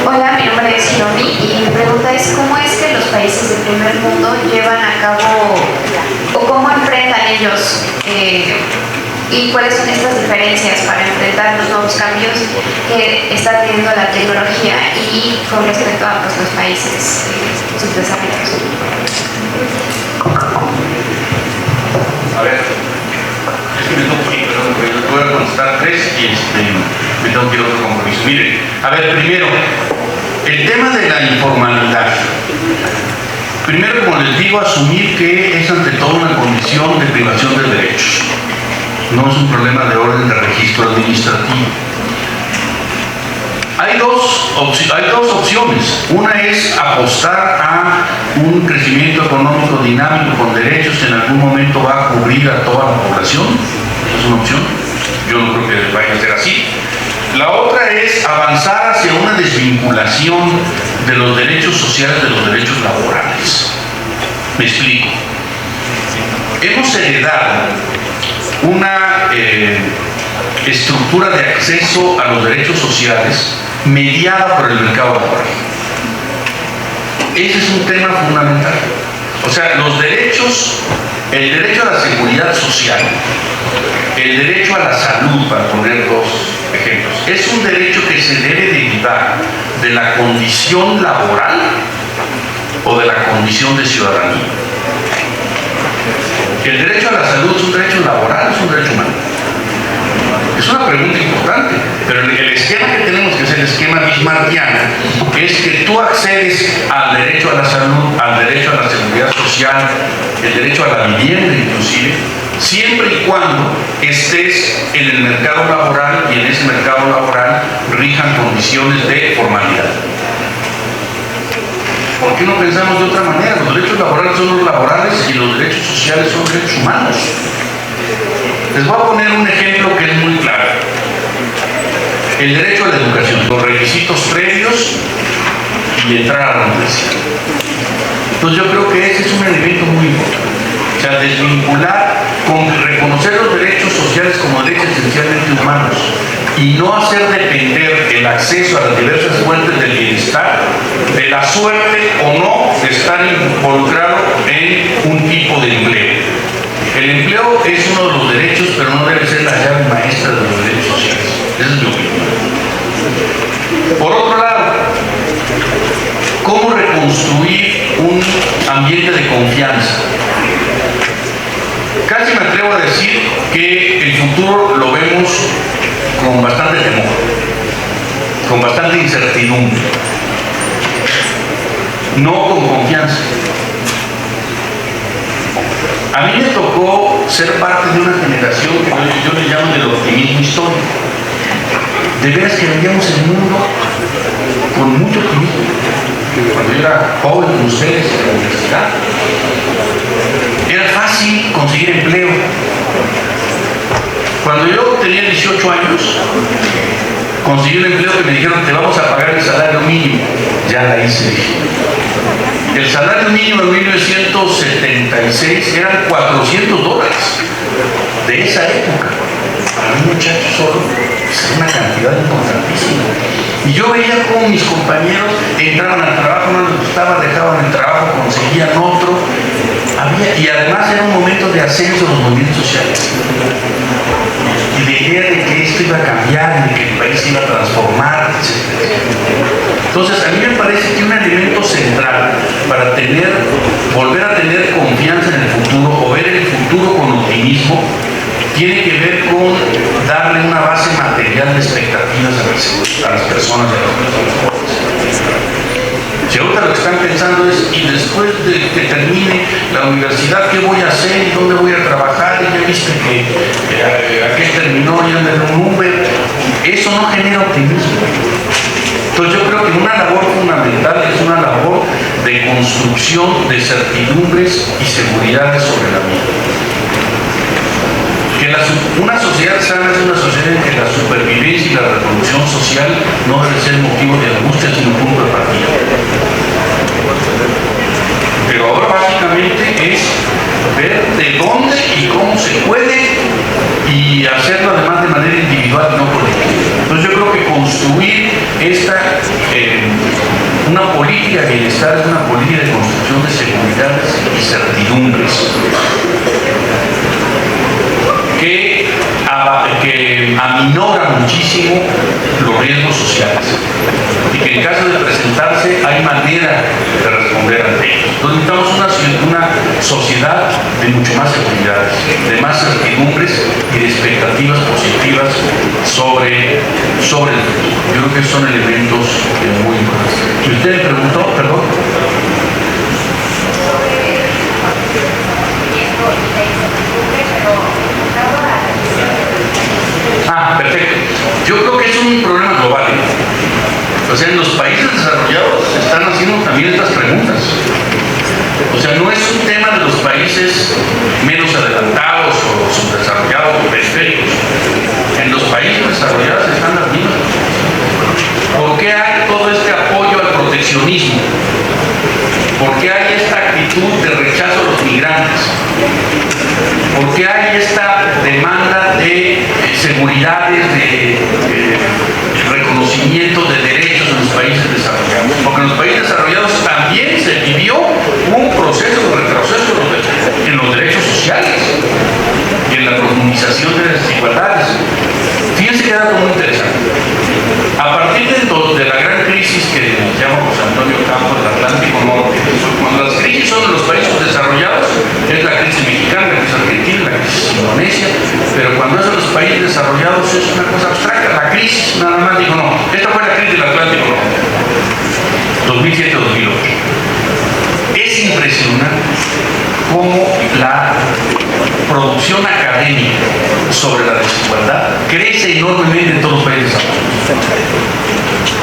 Hola, mi nombre es Hiromi y mi pregunta es ¿cómo es que los países del primer mundo llevan a cabo o cómo enfrentan ellos y cuáles son estas diferencias para enfrentar los nuevos cambios que está teniendo la tecnología y con respecto a pues, los países subdesarrollados? A ver, es que me tengo que ir, pero voy a contestar tres y me tengo que ir a otro compromiso. Miren, a ver, primero, el tema de la informalidad. Primero, como les digo, asumir que es ante todo una condición de privación de derechos. No es un problema de orden de registro administrativo. Hay dos opciones. Una es apostar a un crecimiento económico dinámico con derechos que en algún momento va a cubrir a toda la población. Es una opción. Yo no creo que vaya a ser así. La otra es avanzar hacia una desvinculación de los derechos sociales de los derechos laborales. Me explico. Hemos heredado una estructura de acceso a los derechos sociales mediada por el mercado laboral. Ese es un tema fundamental. O sea, los derechos, el derecho a la seguridad social, el derecho a la salud, para poner dos ejemplos, es un derecho que se debe derivar de la condición laboral o de la condición de ciudadanía. El derecho a la salud es un derecho laboral, es un derecho humano. Es una pregunta importante, pero el esquema que tenemos, que es el esquema bismarckiano, es que tú accedes al derecho a la salud, al derecho a la seguridad social, el derecho a la vivienda inclusive, siempre y cuando estés en el mercado laboral y en ese mercado laboral rijan condiciones de formalidad. ¿Por qué no pensamos de otra manera? Los derechos laborales son los laborales y los derechos sociales son derechos humanos. Les voy a poner un ejemplo que es muy claro. El derecho a la educación, los requisitos previos y entrar a la universidad. Entonces yo creo que ese es un elemento muy importante. O sea, desvincular con reconocer los derechos sociales como derechos esencialmente humanos y no hacer depender el acceso a las diversas fuentes del bienestar de la suerte o no de estar involucrado en un tipo de empleo. El empleo es uno de los derechos, pero no debe ser la llave maestra de los derechos sociales. Esa es mi opinión. Por otro lado, ¿cómo reconstruir un ambiente de confianza? Casi me atrevo a decir que el futuro lo vemos con bastante temor, con bastante incertidumbre, no con confianza. A mí me tocó ser parte de una generación que yo le llamo del optimismo histórico. De veras que veíamos el mundo con mucho optimismo. Cuando yo era joven con ustedes en la universidad, era fácil conseguir empleo. Cuando yo tenía 18 años, conseguí un empleo que me dijeron: te vamos a pagar el salario mínimo. Ya la hice. El salario mínimo en 1976 eran $400 de esa época. Para un muchacho solo es una cantidad importantísima. Y yo veía cómo mis compañeros entraban al trabajo, no les gustaba, dejaban el trabajo, conseguían otro. Y además era un momento de ascenso de los movimientos sociales. Y la idea de que esto iba a cambiar, de que el país se iba a transformar, etc. Entonces, a mí me parece que un elemento central para volver a tener confianza en el futuro o ver el futuro con optimismo tiene que ver con darle una base material de expectativas a las personas y a los jóvenes. Si ahorita lo que están pensando es: y después de que termine la universidad, ¿qué voy a hacer? ¿Y dónde voy a trabajar? Y ya viste que aquel terminó y anda en un Uber. Eso no genera optimismo. Entonces yo creo que una labor fundamental es una labor de construcción de certidumbres y seguridades sobre la vida. Una sociedad sana es una sociedad en que la supervivencia y la reproducción social no debe ser motivo de angustia, sino punto de partida. Pero ahora básicamente es ver de dónde y cómo se puede, y hacerlo además de manera individual y no colectiva. Entonces yo creo que construir una política de bienestar es una política de construcción de seguridades y certidumbres que aminora muchísimo los riesgos sociales, y que en caso de presentarse hay manera de responder ante ellos. Entonces necesitamos una sociedad de mucho más seguridades, de más certidumbres y de expectativas positivas sobre el futuro. Yo creo que son elementos muy importantes. Si usted me preguntó, perdón. Perfecto. Yo creo que es un problema global. O sea, en los países desarrollados se están haciendo también estas preguntas. O sea, no es un tema de los países menos adelantados o subdesarrollados o periféricos. En los países desarrollados están las mismas. ¿Por qué hay todo este apoyo al proteccionismo? ¿Por qué hay esta actitud de rechazo a los migrantes? ¿Por qué hay esta demanda de seguridades, de reconocimiento de derechos en los países desarrollados? Porque en los países desarrollados también se vivió un proceso de retroceso en los derechos sociales y en la profundización de las desigualdades. Fíjense que era muy interesante. A partir de la gran crisis que nos llama José Antonio Campos, el Atlántico Norte, cuando las crisis son en los países desarrollados, es la crisis mexicana, la crisis argentina, la crisis indonesia, pero cuando es en los países desarrollados es una cosa abstracta. La crisis nada más dijo: no, esta fue la crisis del Atlántico Norte, 2007-2008. Es impresionante cómo la producción académica sobre la desigualdad crece enormemente en todos los países desarrollados.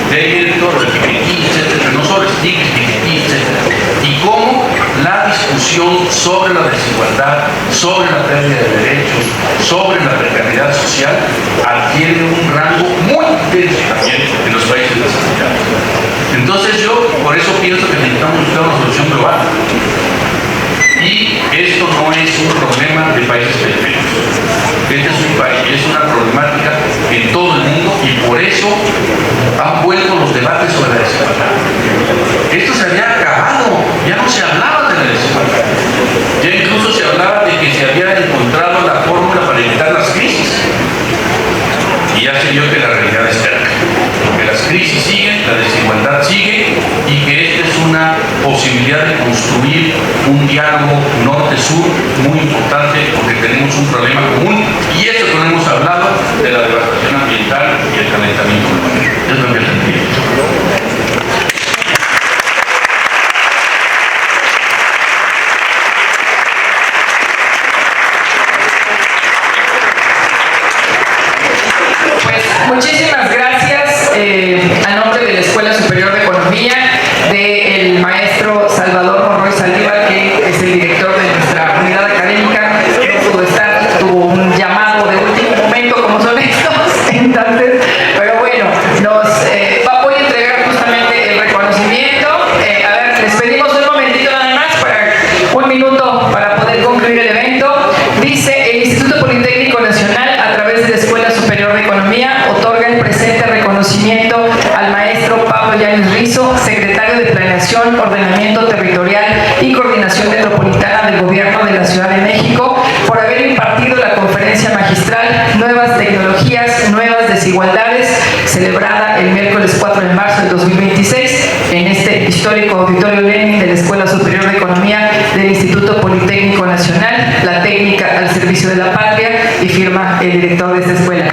De ahí viene todo el Piketty, etcétera, no solo Stiglitz, Piketty, etcétera. Y cómo la discusión sobre la desigualdad, sobre la pérdida de derechos, sobre la precariedad social adquiere un rango muy intenso también en los países desarrollados. Entonces yo por eso pienso que necesitamos buscar una solución global. Y esto no es un problema de países periféricos. Este es una problemática en todo el mundo, y por eso han vuelto los debates sobre la desigualdad. Esto se había acabado, ya no se hablaba de la desigualdad. Ya incluso se hablaba de que se había encontrado la fórmula para evitar las crisis. y ya se vio que la realidad es terca, que las crisis siguen, la desigualdad sigue y que esta es una posibilidad de construir un diálogo norte-sur muy importante porque tenemos un problema común y eso que no hemos hablado de la devastación ambiental y el calentamiento global. Es lo que tendría. Muchísimas gracias a nombre de la Escuela Superior de Economía, del maestro Salvador Monroy Saldívar, que es el director de nuestra unidad académica. No pudo estar, tuvo un llamado de último momento, como son estos, entonces, pero bueno, voy a entregar justamente el reconocimiento. A ver, les pedimos un momentito nada más, un minuto para poder concluir el evento. Dice: el Instituto Politécnico Nacional, a través de la Escuela Superior de Economía, otorga el presente reconocimiento al maestro Pablo Yáñez Rizo, secretario de Planeación, Ordenamiento Territorial y Coordinación Metropolitana del Gobierno de la Ciudad de México, por haber impartido la conferencia magistral Nuevas Tecnologías, Nuevas Desigualdades, celebrada el miércoles 4 de marzo de 2026 en este histórico Auditorio Lenin de la Escuela Superior de Economía del Instituto Politécnico Nacional, la técnica al servicio de la patria, y firma el director de esta escuela.